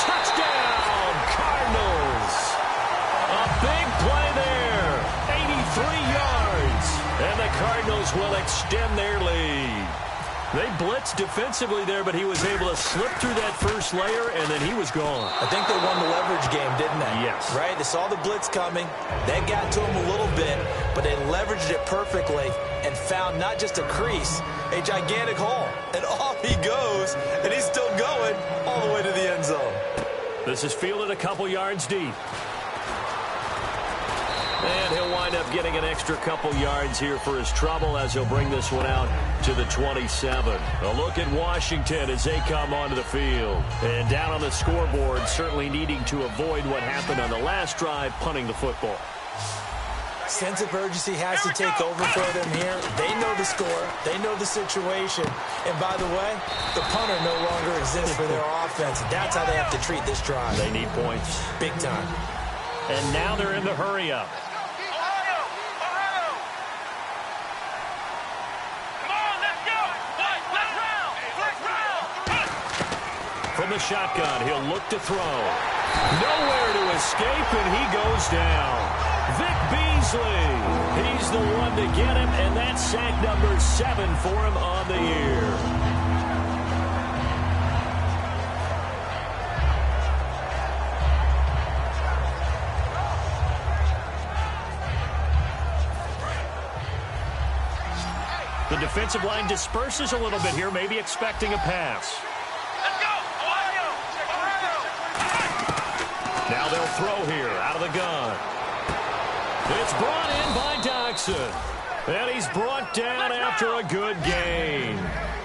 Touchdown, Cardinals. A big play there. 83 yards. And the Cardinals will extend their lead. They blitzed defensively there, but he was able to slip through that first layer, and then he was gone.
I think they won the leverage game, didn't they?
Yes.
Right? They saw the blitz coming. They got to him a little bit, but they leveraged it perfectly and found not just a crease, a gigantic hole. And off he goes, and he's still going all the way to the end zone.
This is fielded a couple yards deep. And he'll wind up getting an extra couple yards here for his trouble as he'll bring this one out to the 27. A look at Washington as they come onto the field. And down on the scoreboard, certainly needing to avoid what happened on the last drive, punting the football.
Sense of urgency has to take over for them here. They know the score. They know the situation. And by the way, the punter no longer exists for their offense. That's how they have to treat this drive.
They need points.
Big time.
And now they're in the hurry-up. From the shotgun, he'll look to throw. Nowhere to escape, and he goes down. Vic Beasley, he's the one to get him, and that's sack number 7 for him on the year. The defensive line disperses a little bit here, maybe expecting a pass. Now they'll throw here out of the gun. It's brought in by Dodson. And he's brought down after a good gain.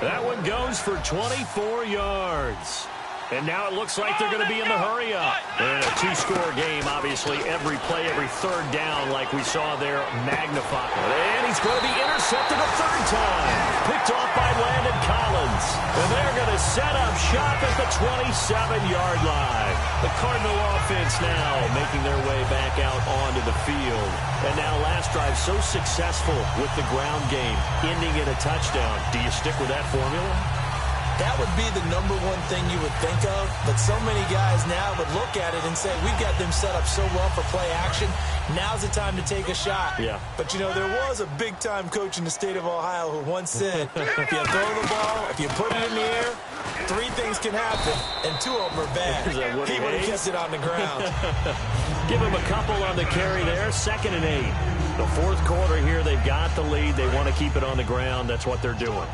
That one goes for 24 yards. And now it looks like they're going to be in the hurry-up. And a two-score game, obviously, every play, every third down, like we saw there, magnified. And he's going to be intercepted a third time. Picked off by Landon Collins. And they're going to set up shop at the 27-yard line. The Cardinal offense now making their way back out onto the field. And now last drive so successful with the ground game, ending in a touchdown. Do you stick with that formula?
That would be the number one thing you would think of, but so many guys now would look at it and say, we've got them set up so well for play action. Now's the time to take a shot.
Yeah.
But, you know, there was a big-time coach in the state of Ohio who once said, if you throw the ball, if you put it in the air, 3 things can happen, and 2 of them are bad. He would have kept it on the ground.
Give him a couple on the carry there, 2nd and 8. The fourth quarter here, they've got the lead. They want to keep it on the ground. That's what they're doing.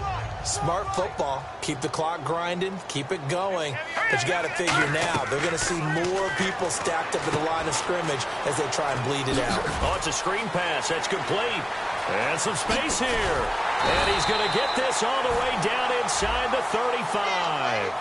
Smart football. Keep the clock grinding. Keep it going. But you got to figure now, they're going to see more people stacked up at the line of scrimmage as they try and bleed it out.
Oh, it's a screen pass. That's complete. And some space here. And he's going to get this all the way down inside the 35.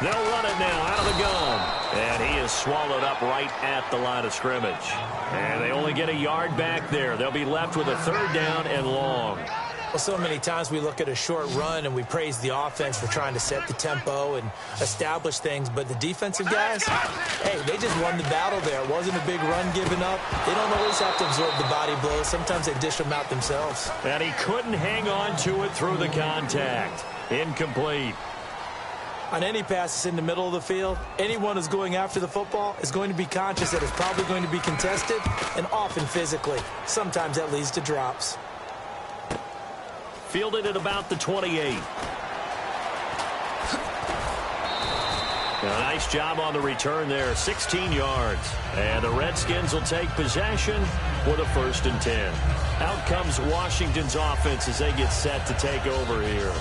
They'll run it now out of the gun. And he is swallowed up right at the line of scrimmage. And they only get a yard back there. They'll be left with a 3rd down and long.
Well, so many times we look at a short run and we praise the offense for trying to set the tempo and establish things. But the defensive guys, hey, they just won the battle there. It wasn't a big run given up. They don't always have to absorb the body blows. Sometimes they dish them out themselves.
And he couldn't hang on to it through the contact. Incomplete.
On any passes in the middle of the field, anyone who's going after the football is going to be conscious that it's probably going to be contested and often physically. Sometimes that leads to drops.
Fielded at about the 28. A nice job on the return there, 16 yards. And the Redskins will take possession with a 1st and 10. Out comes Washington's offense as they get set to take over here.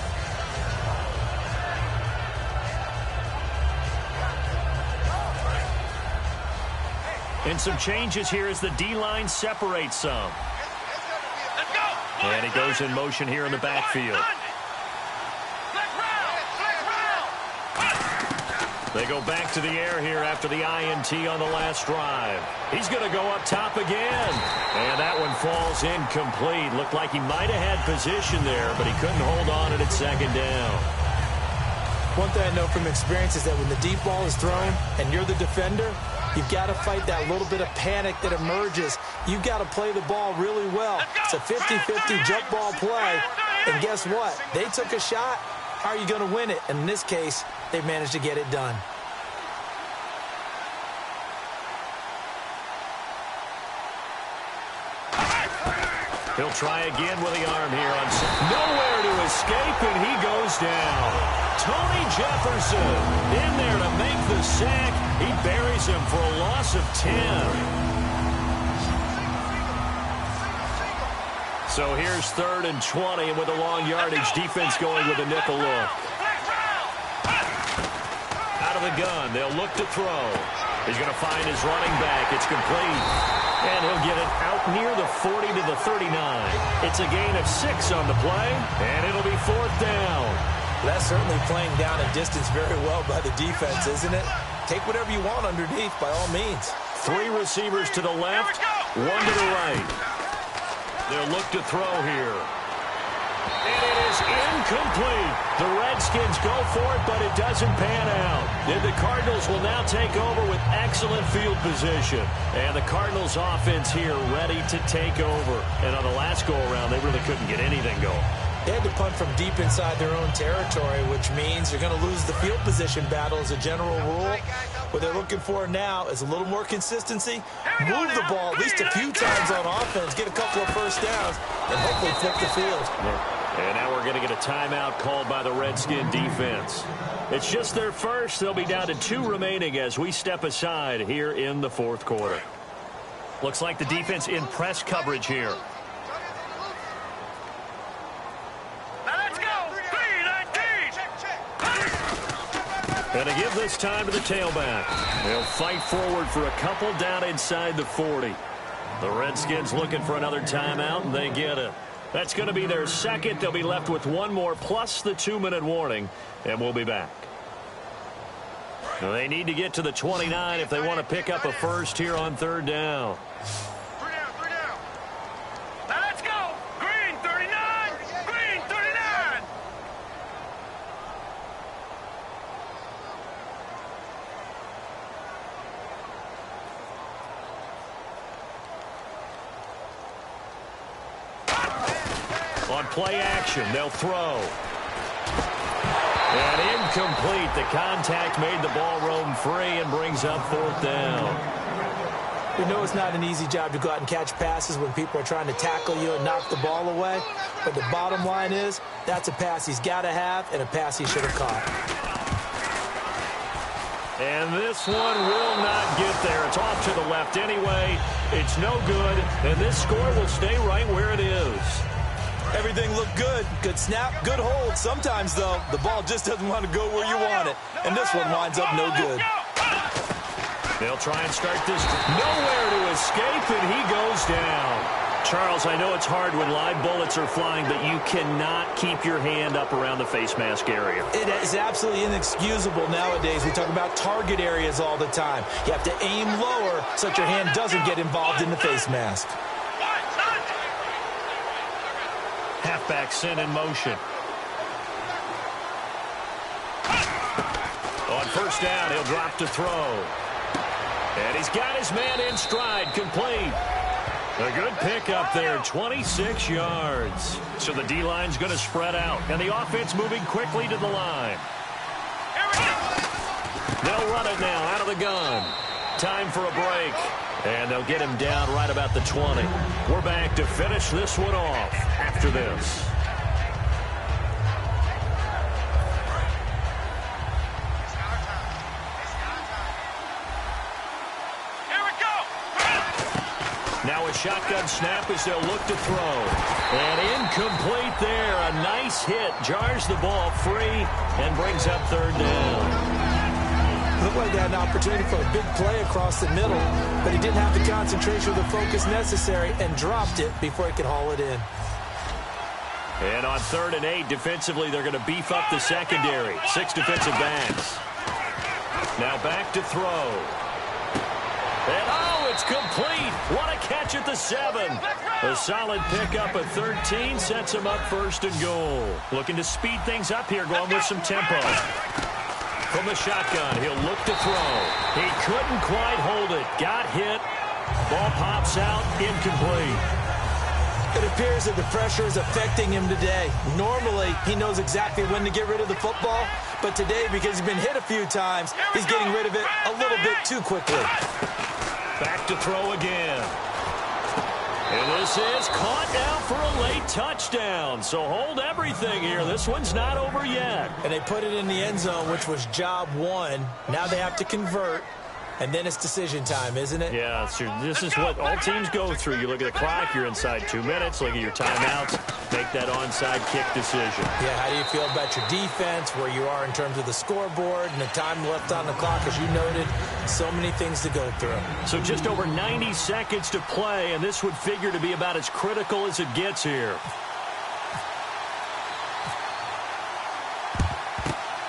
And some changes here as the D-line separates some. And he goes in motion here in the backfield. They go back to the air here after the INT on the last drive. He's going to go up top again. And that one falls incomplete. Looked like he might have had position there, but he couldn't hold on at 2nd down.
One thing I know from experience is that when the deep ball is thrown and you're the defender, you've got to fight that little bit of panic that emerges. You've got to play the ball really well. It's a 50-50 jump ball play. And guess what? They took a shot. How are you going to win it? And in this case, they managed to get it done.
He'll try again with the arm here. Nowhere to escape, and he goes down. Tony Jefferson in there to make the sack. He buries him for a loss of 10. So here's 3rd and 20, and with a long yardage, defense going with a nickel look. Out of of the gun. They'll look to throw. He's going to find his running back. It's complete. And he'll get it out near the 40 to the 39. It's a gain of 6 on the play, and it'll be 4th down.
That's certainly playing down a distance very well by the defense, isn't it? Take whatever you want underneath, by all means.
3 receivers to the left, 1 to the right. They'll look to throw here. And it is incomplete. The Redskins go for it, but it doesn't pan out. And the Cardinals will now take over with excellent field position. And the Cardinals offense here ready to take over. And on the last go-around, they really couldn't get anything going.
They had to punt from deep inside their own territory, which means you're going to lose the field position battle as a general rule. What they're looking for now is a little more consistency, move the ball at least a few times on offense, get a couple of first downs, and hopefully flip the field.
And now we're going to get a timeout called by the Redskin defense. It's just their first. They'll be down to 2 remaining as we step aside here in the 4th quarter. Looks like the defense in press coverage here. And to give this time to the tailback. They'll fight forward for a couple down inside the 40. The Redskins looking for another timeout, and they get it. That's going to be their second. They'll be left with 1 more plus the 2-minute warning, and we'll be back. They need to get to the 29 if they want to pick up a first here on 3rd down.
3 down. Now let's go. Green 39. Green 39.
On play action, they'll throw. And incomplete. The contact made the ball roam free and brings up 4th down.
We know it's not an easy job to go out and catch passes when people are trying to tackle you and knock the ball away. But the bottom line is, that's a pass he's got to have and a pass he should have caught.
And this one will not get there. It's off to the left anyway. It's no good. And this score will stay right where it is.
Everything looked good. Good snap, good hold. Sometimes, though, the ball just doesn't want to go where you want it. And this one winds up no good.
They'll try and start this. Nowhere to escape, and he goes down. Charles, I know it's hard when live bullets are flying, but you cannot keep your hand up around the face mask area.
It is absolutely inexcusable nowadays. We talk about target areas all the time. You have to aim lower so that your hand doesn't get involved in the face mask.
Halfback sent in motion. On 1st down, he'll drop to throw. And he's got his man in stride, complete. A good pickup there, 26 yards. So the D-line's going to spread out, and the offense moving quickly to the line. They'll run it now out of the gun. Time for a break. And they'll get him down right about the 20. We're back to finish this one off after this.
Here we go.
Now a shotgun snap as they'll look to throw. And incomplete there. A nice hit. Jars the ball free and brings up 3rd down.
Looked like they had an opportunity for a big play across the middle, but he didn't have the concentration or the focus necessary and dropped it before he could haul it in.
And on 3rd and 8, defensively, they're going to beef up the secondary. 6 defensive backs. Now back to throw. And oh, it's complete. What a catch at the 7. A solid pickup at 13 sets him up 1st and goal. Looking to speed things up here, going with some tempo. From the shotgun, he'll look to throw. He couldn't quite hold it. Got hit. Ball pops out. Incomplete.
It appears that the pressure is affecting him today. Normally, he knows exactly when to get rid of the football, but today, because he's been hit a few times, he's getting rid of it a little bit too quickly.
Back to throw again. And this is caught now for a late touchdown. So hold everything here. This one's not over yet.
And they put it in the end zone, which was job 1. Now they have to convert. And then it's decision time, isn't it?
Yeah, this is what all teams go through. You look at the clock, you're inside 2 minutes, look at your timeouts, make that onside kick decision.
Yeah, how do you feel about your defense, where you are in terms of the scoreboard and the time left on the clock? As you noted, so many things to go through.
So just over 90 seconds to play, and this would figure to be about as critical as it gets here.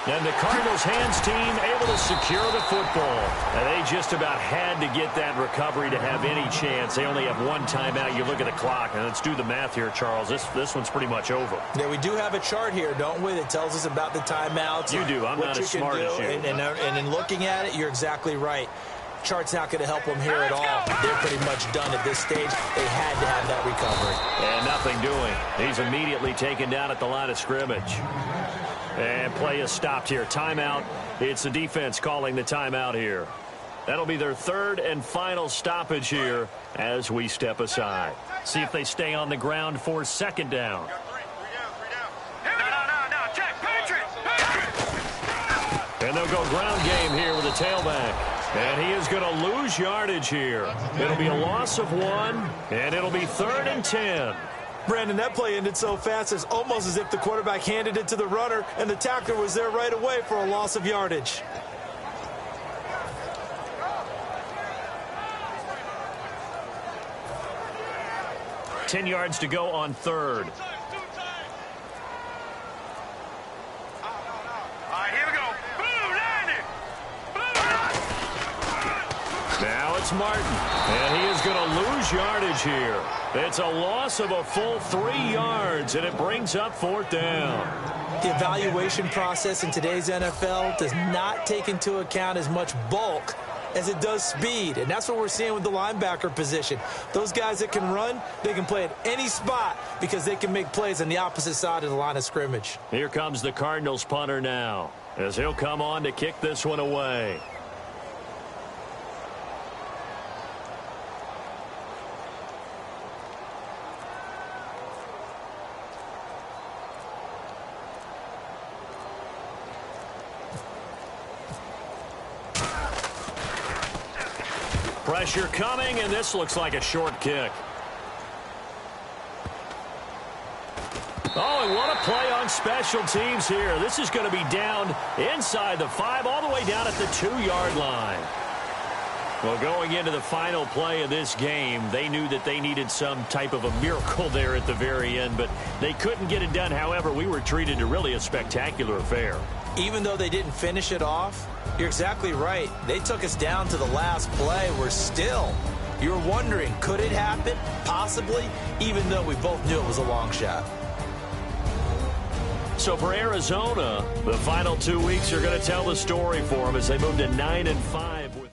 And the Cardinals hands team able to secure the football. And they just about had to get that recovery to have any chance. They only have one timeout. You look at the clock, and let's do the math here, Charles. This one's pretty much over.
Yeah, we do have a chart here, don't we, that tells us about the timeouts.
You do. I'm not as smart as you.
And in looking at it, you're exactly right. Chart's not going to help them here at all. They're pretty much done at this stage. They had to have that recovery.
And nothing doing. He's immediately taken down at the line of scrimmage. And play is stopped here. Timeout. It's the defense calling the timeout here. That'll be their third and final stoppage here as we step aside. See if they stay on the ground for second down.
No, check, Patriot!
And they'll go ground game here with a tailback. And he is going to lose yardage here. It'll be a loss of 1, and it'll be 3rd and 10.
Brandon, that play ended so fast, it's almost as if the quarterback handed it to the runner, and the tackler was there right away for a loss of yardage.
Ten yards to go on 3rd.
All right, here we go. Boom, landing!
Now it's Martin, and he is going to lose yardage here. It's a loss of a full 3 yards, and it brings up 4th down.
The evaluation process in today's NFL does not take into account as much bulk as it does speed, and that's what we're seeing with the linebacker position. Those guys that can run, they can play at any spot because they can make plays on the opposite side of the line of scrimmage.
Here comes the Cardinals punter now, as he'll come on to kick this one away. Pressure coming, and this looks like a short kick. Oh, and what a play on special teams here. This is going to be down inside the 5, all the way down at the 2-yard line. Well, going into the final play of this game, they knew that they needed some type of a miracle there at the very end, but they couldn't get it done. However, we were treated to really a spectacular affair.
Even though they didn't finish it off, you're exactly right. They took us down to the last play. You're wondering, could it happen? Possibly, even though we both knew it was a long shot.
So for Arizona, the final 2 weeks are going to tell the story for them as they move to 9-5 with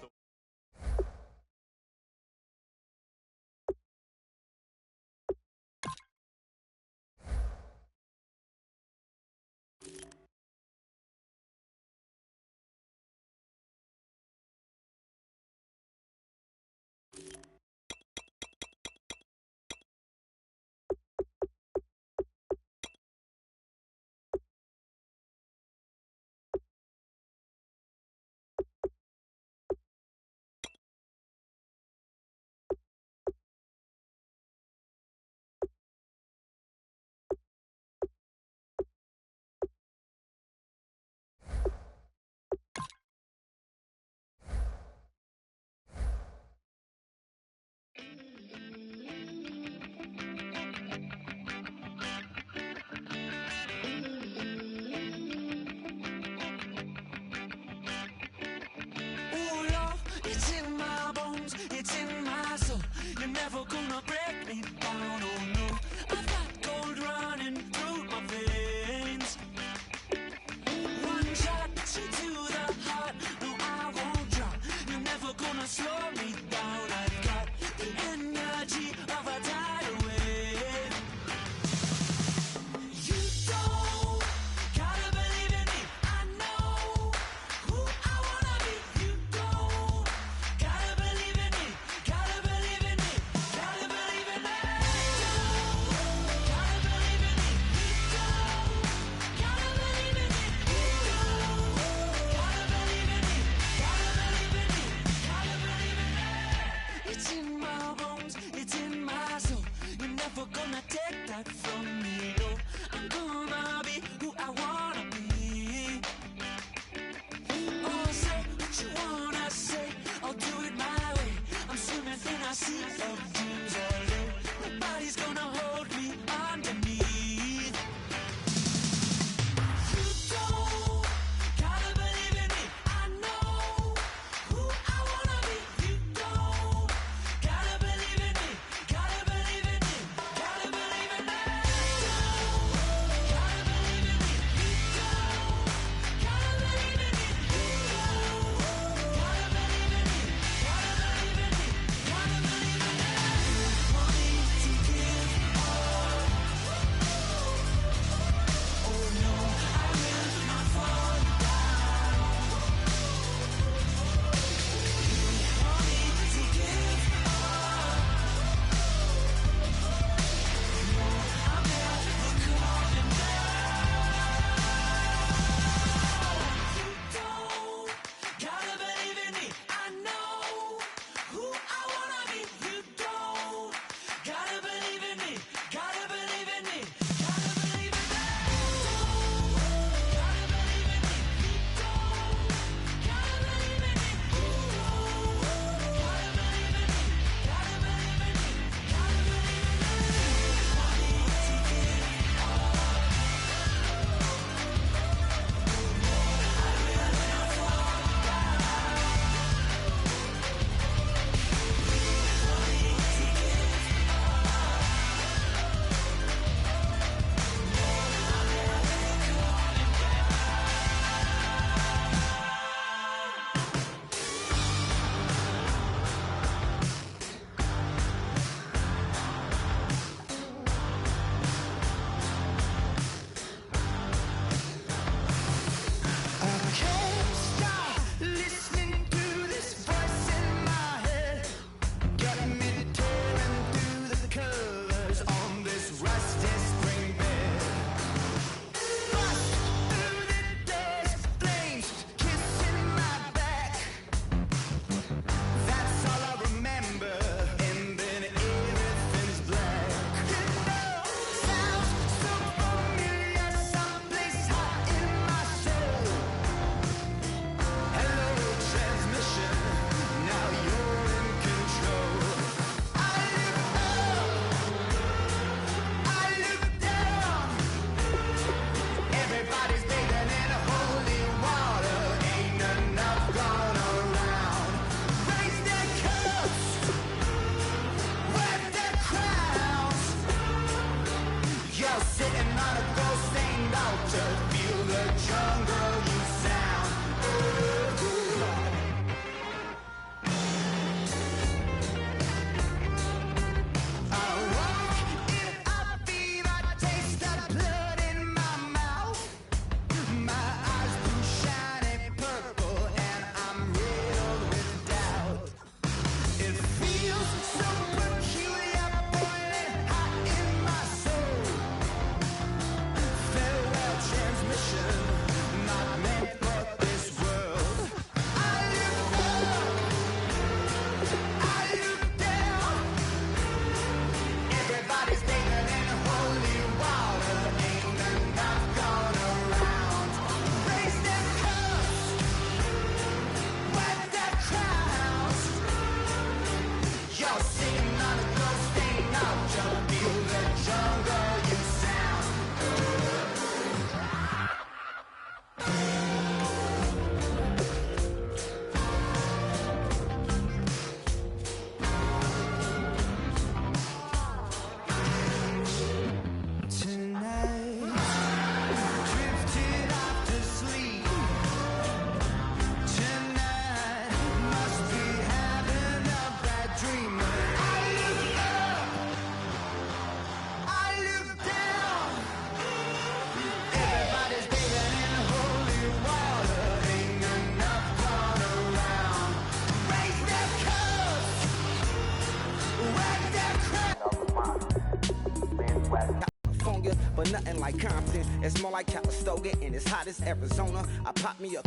more like Calistoga, and it's hot as Arizona. I pop me a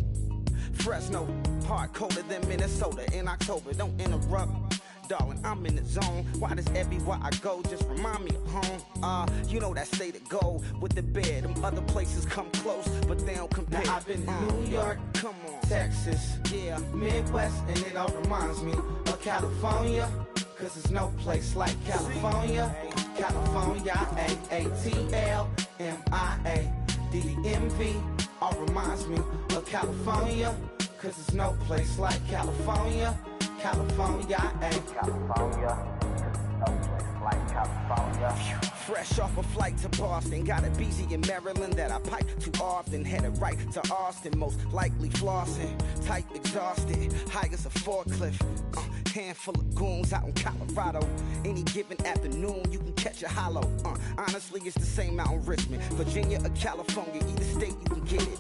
Fresno, hard colder than Minnesota in October. Don't interrupt, darling, I'm in the zone. Why does everywhere I go just remind me of home? You know that state of gold with the bed. Them other places come close, but they don't compare.
Now I've been to New York,
come on,
Texas,
yeah,
Midwest, and it all reminds me of California. Cause there's no place like California. California, A-A-T-L-M-I-A-D-D-M-V. All reminds me of California. Cause there's no place like California. California,
California, no place like California.
Fresh off a flight to Boston, got a BZ in Maryland that I pipe too often. Headed right to Austin, most likely flossing. Type exhausted, high as a forklift. Handful of goons out in Colorado. Any given afternoon, you can catch a hollow. Honestly, it's the same out in Richmond, Virginia or California. Either state, you can get it.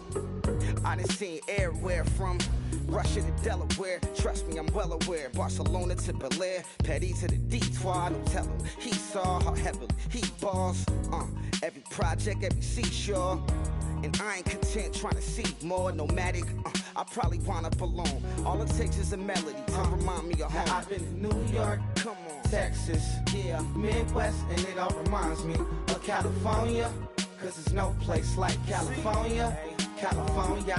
I done seen everywhere from Russia to Delaware. Trust me, I'm well aware. Barcelona to Bel Air, Petty to the Detroit. Don't tell him he saw how heavily he balls. Every project, every seashore. And I ain't content trying to see more. Nomadic, I probably wind up alone. All it takes is a melody to remind me of home.
Now I've been to New York,
come on,
Texas,
yeah,
Midwest, and it all reminds me of California. Cause there's no place like California. California,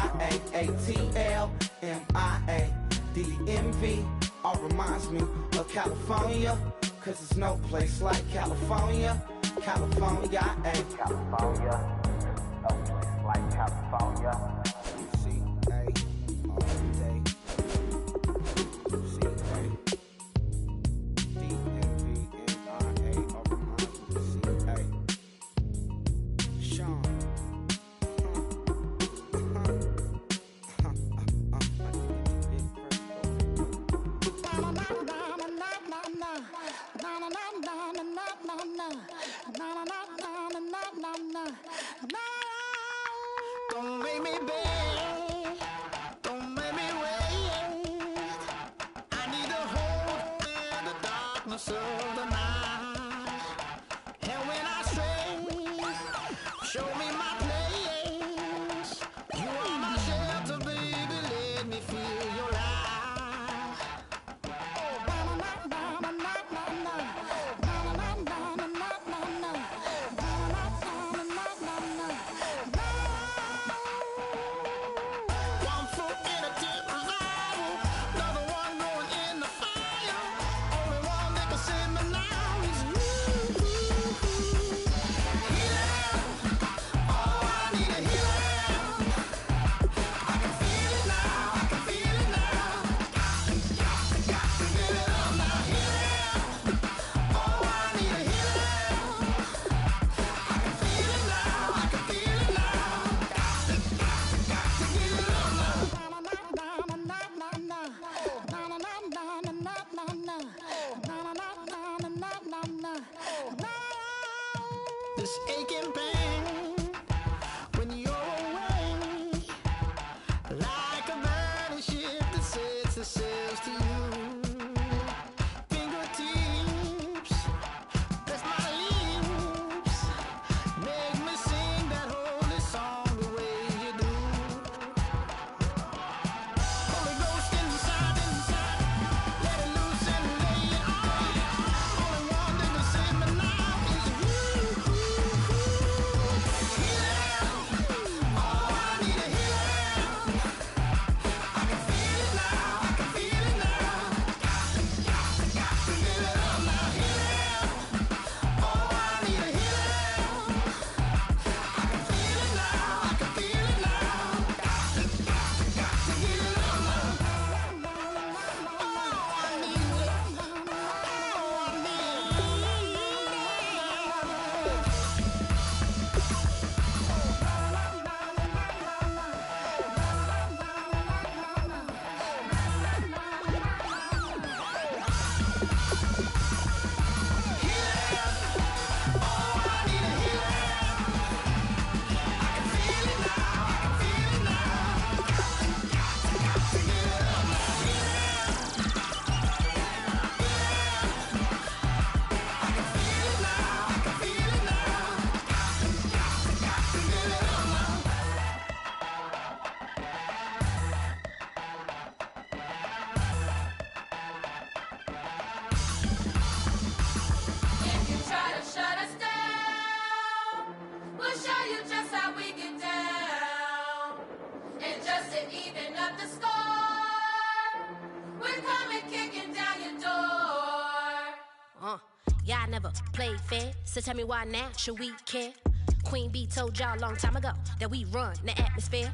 A-A-T-L-M-I-A-D-D-M-V. All reminds me of California. Cause there's no place like California. California,
California, no place like California.
C-A, all day. C-A, D-M-V-M-I-A, all reminds me of C-A. Sean.
Don't make me beg.
Yeah, I never played fair, so tell me why now should we care? Queen Bee told y'all a long time ago that we run the atmosphere.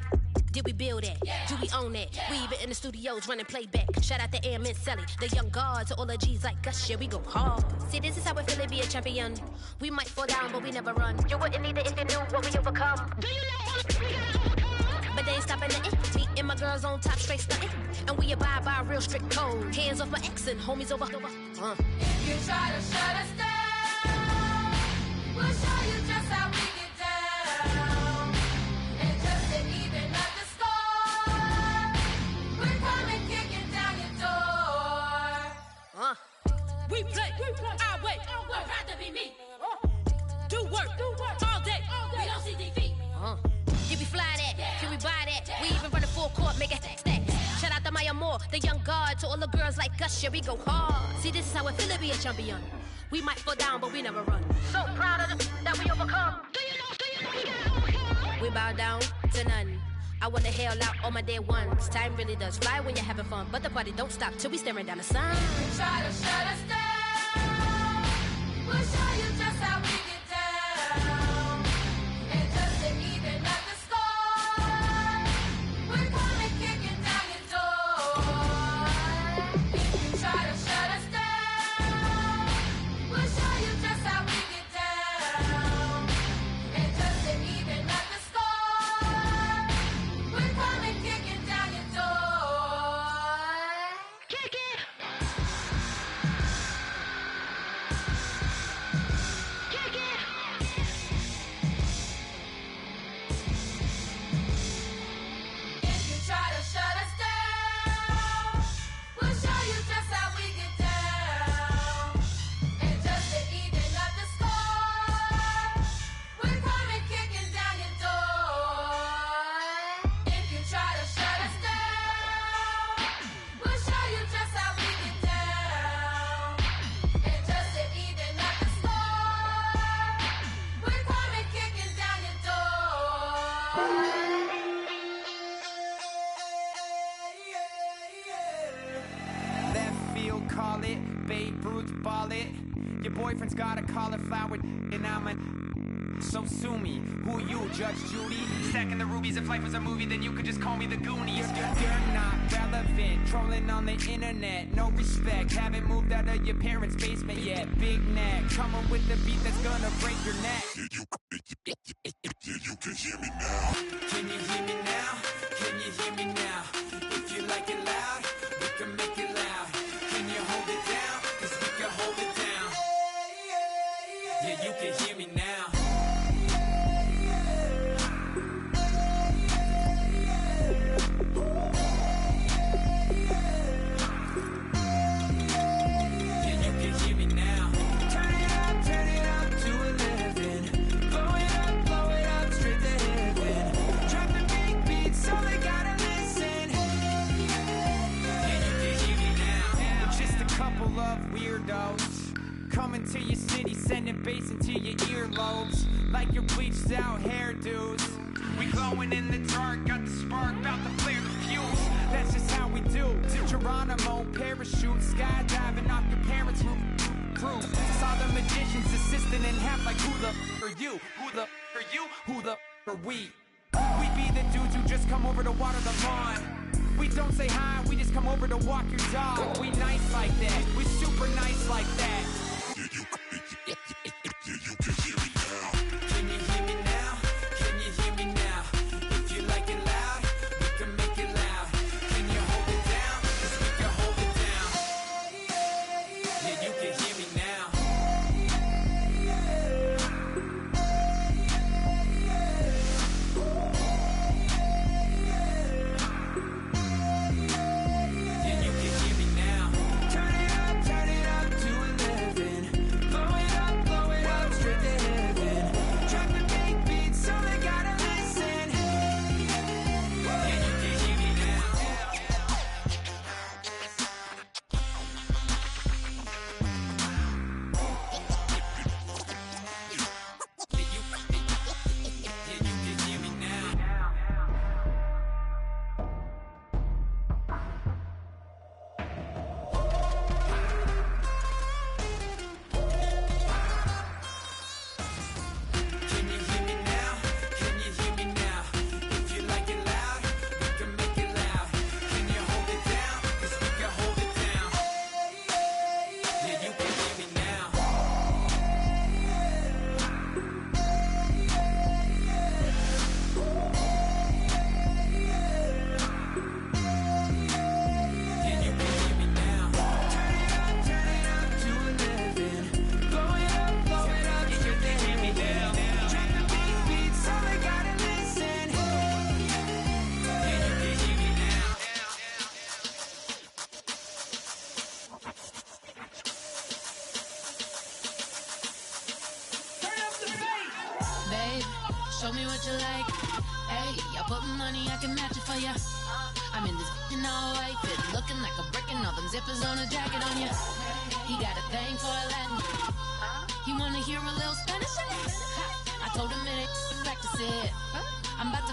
Did we build it? Yeah. Do we own it? We even in the studios running playback. Shout out to Airman Sally, the young guard, to all the G's like us. Yeah, we go hard. See, this is how it feel to be a champion. We might fall down, but we never run. You wouldn't need it if you knew what we overcome. Do you know what we gotta overcome? But they ain't stopping nothing. Me and my girls on top, straight stunting. And we abide by a real strict code. Hands off my ex and homies over.
If you try to shut us down, we'll show you just how we get down. And just to even up the score, we're coming kicking down your door.
We play our way.
I'd rather be me.
Do work all day.
We don't see defeat.
Can we fly that? Can we buy that? We even run a full court, make it stack. Shout out to Maya Moore, the young guard, to all the girls like us. Yeah, we go hard. See, this is how it feel to be a champion. We might fall down, but we never run. So proud of that we overcome. Do you know we gotta overcome? We bow down to none. I wanna hail out all my day ones. Time really does fly when you're having fun, but the party don't stop till we staring down the sun.
You try to shut us down, we'll show you just how we get down. And just to even up the score, we're coming kicking down your door. If you try to shut us down, we'll show you just how we get down. And just to even up the score, we're coming kicking down your door.
Kick it! Kick it!
If you try to shut us down, we'll show you just how we get down. And just to even up the score, we're coming kicking down your door. If you try to shut us down, we'll show you just how we get down. And just to even up the score, we're coming kicking down your door.
Left field, call it. Babe Ruth, ball it. Your boyfriend's got a cauliflower, and I'm a. So sue me. Who you, Judge Judy? Stacking the rubies. If life was a movie, then you could just call me the Goonies. You're not relevant. Trolling on the internet. No respect. Haven't moved out of your parents' basement yet. Big neck. Coming with the beat that's gonna break your neck.
You can hear me now.
Can you hear me now? Can you hear me now? If you like it loud, we can make it loud. Can you hold it down? 'Cause we can hold it down. Yeah, you can hear me now. Yeah, you can hear me now. Turn it up to 11. Blow it up straight to heaven. Drop the big beats, so they gotta listen. Yeah, you can hear me now. We're just a couple of weirdos coming to your city, sending bass into your earlobes like your bleached out hairdos. We glowing in the dark, got the spark, about to flare the fuse. That's just how we do. To Geronimo, parachute, skydiving off your parents' roof. Crew saw the magician's assistant in half, like who the are you? Who the are you? Who the are we? We be the dudes who just come over to water the lawn. We don't say hi, we just come over to walk your dog. We nice like that, we super nice like that.
You can hear me now.
Can you hear me now? Can you hear me now? If you like it loud, we can make it loud. Can you hold it down? 'Cause we can hold it down. Yeah, you can hear me now. Yeah, you can hear me now. Turn it up to 11.
Show me what you like. Hey, I put money, I can match it for ya. I'm in this in all white fit, looking like a brick and all them zippers on a jacket on ya. He got a thing for a Latin. He wanna hear a little Spanish in it. I told him it ain't practice it. I'm about to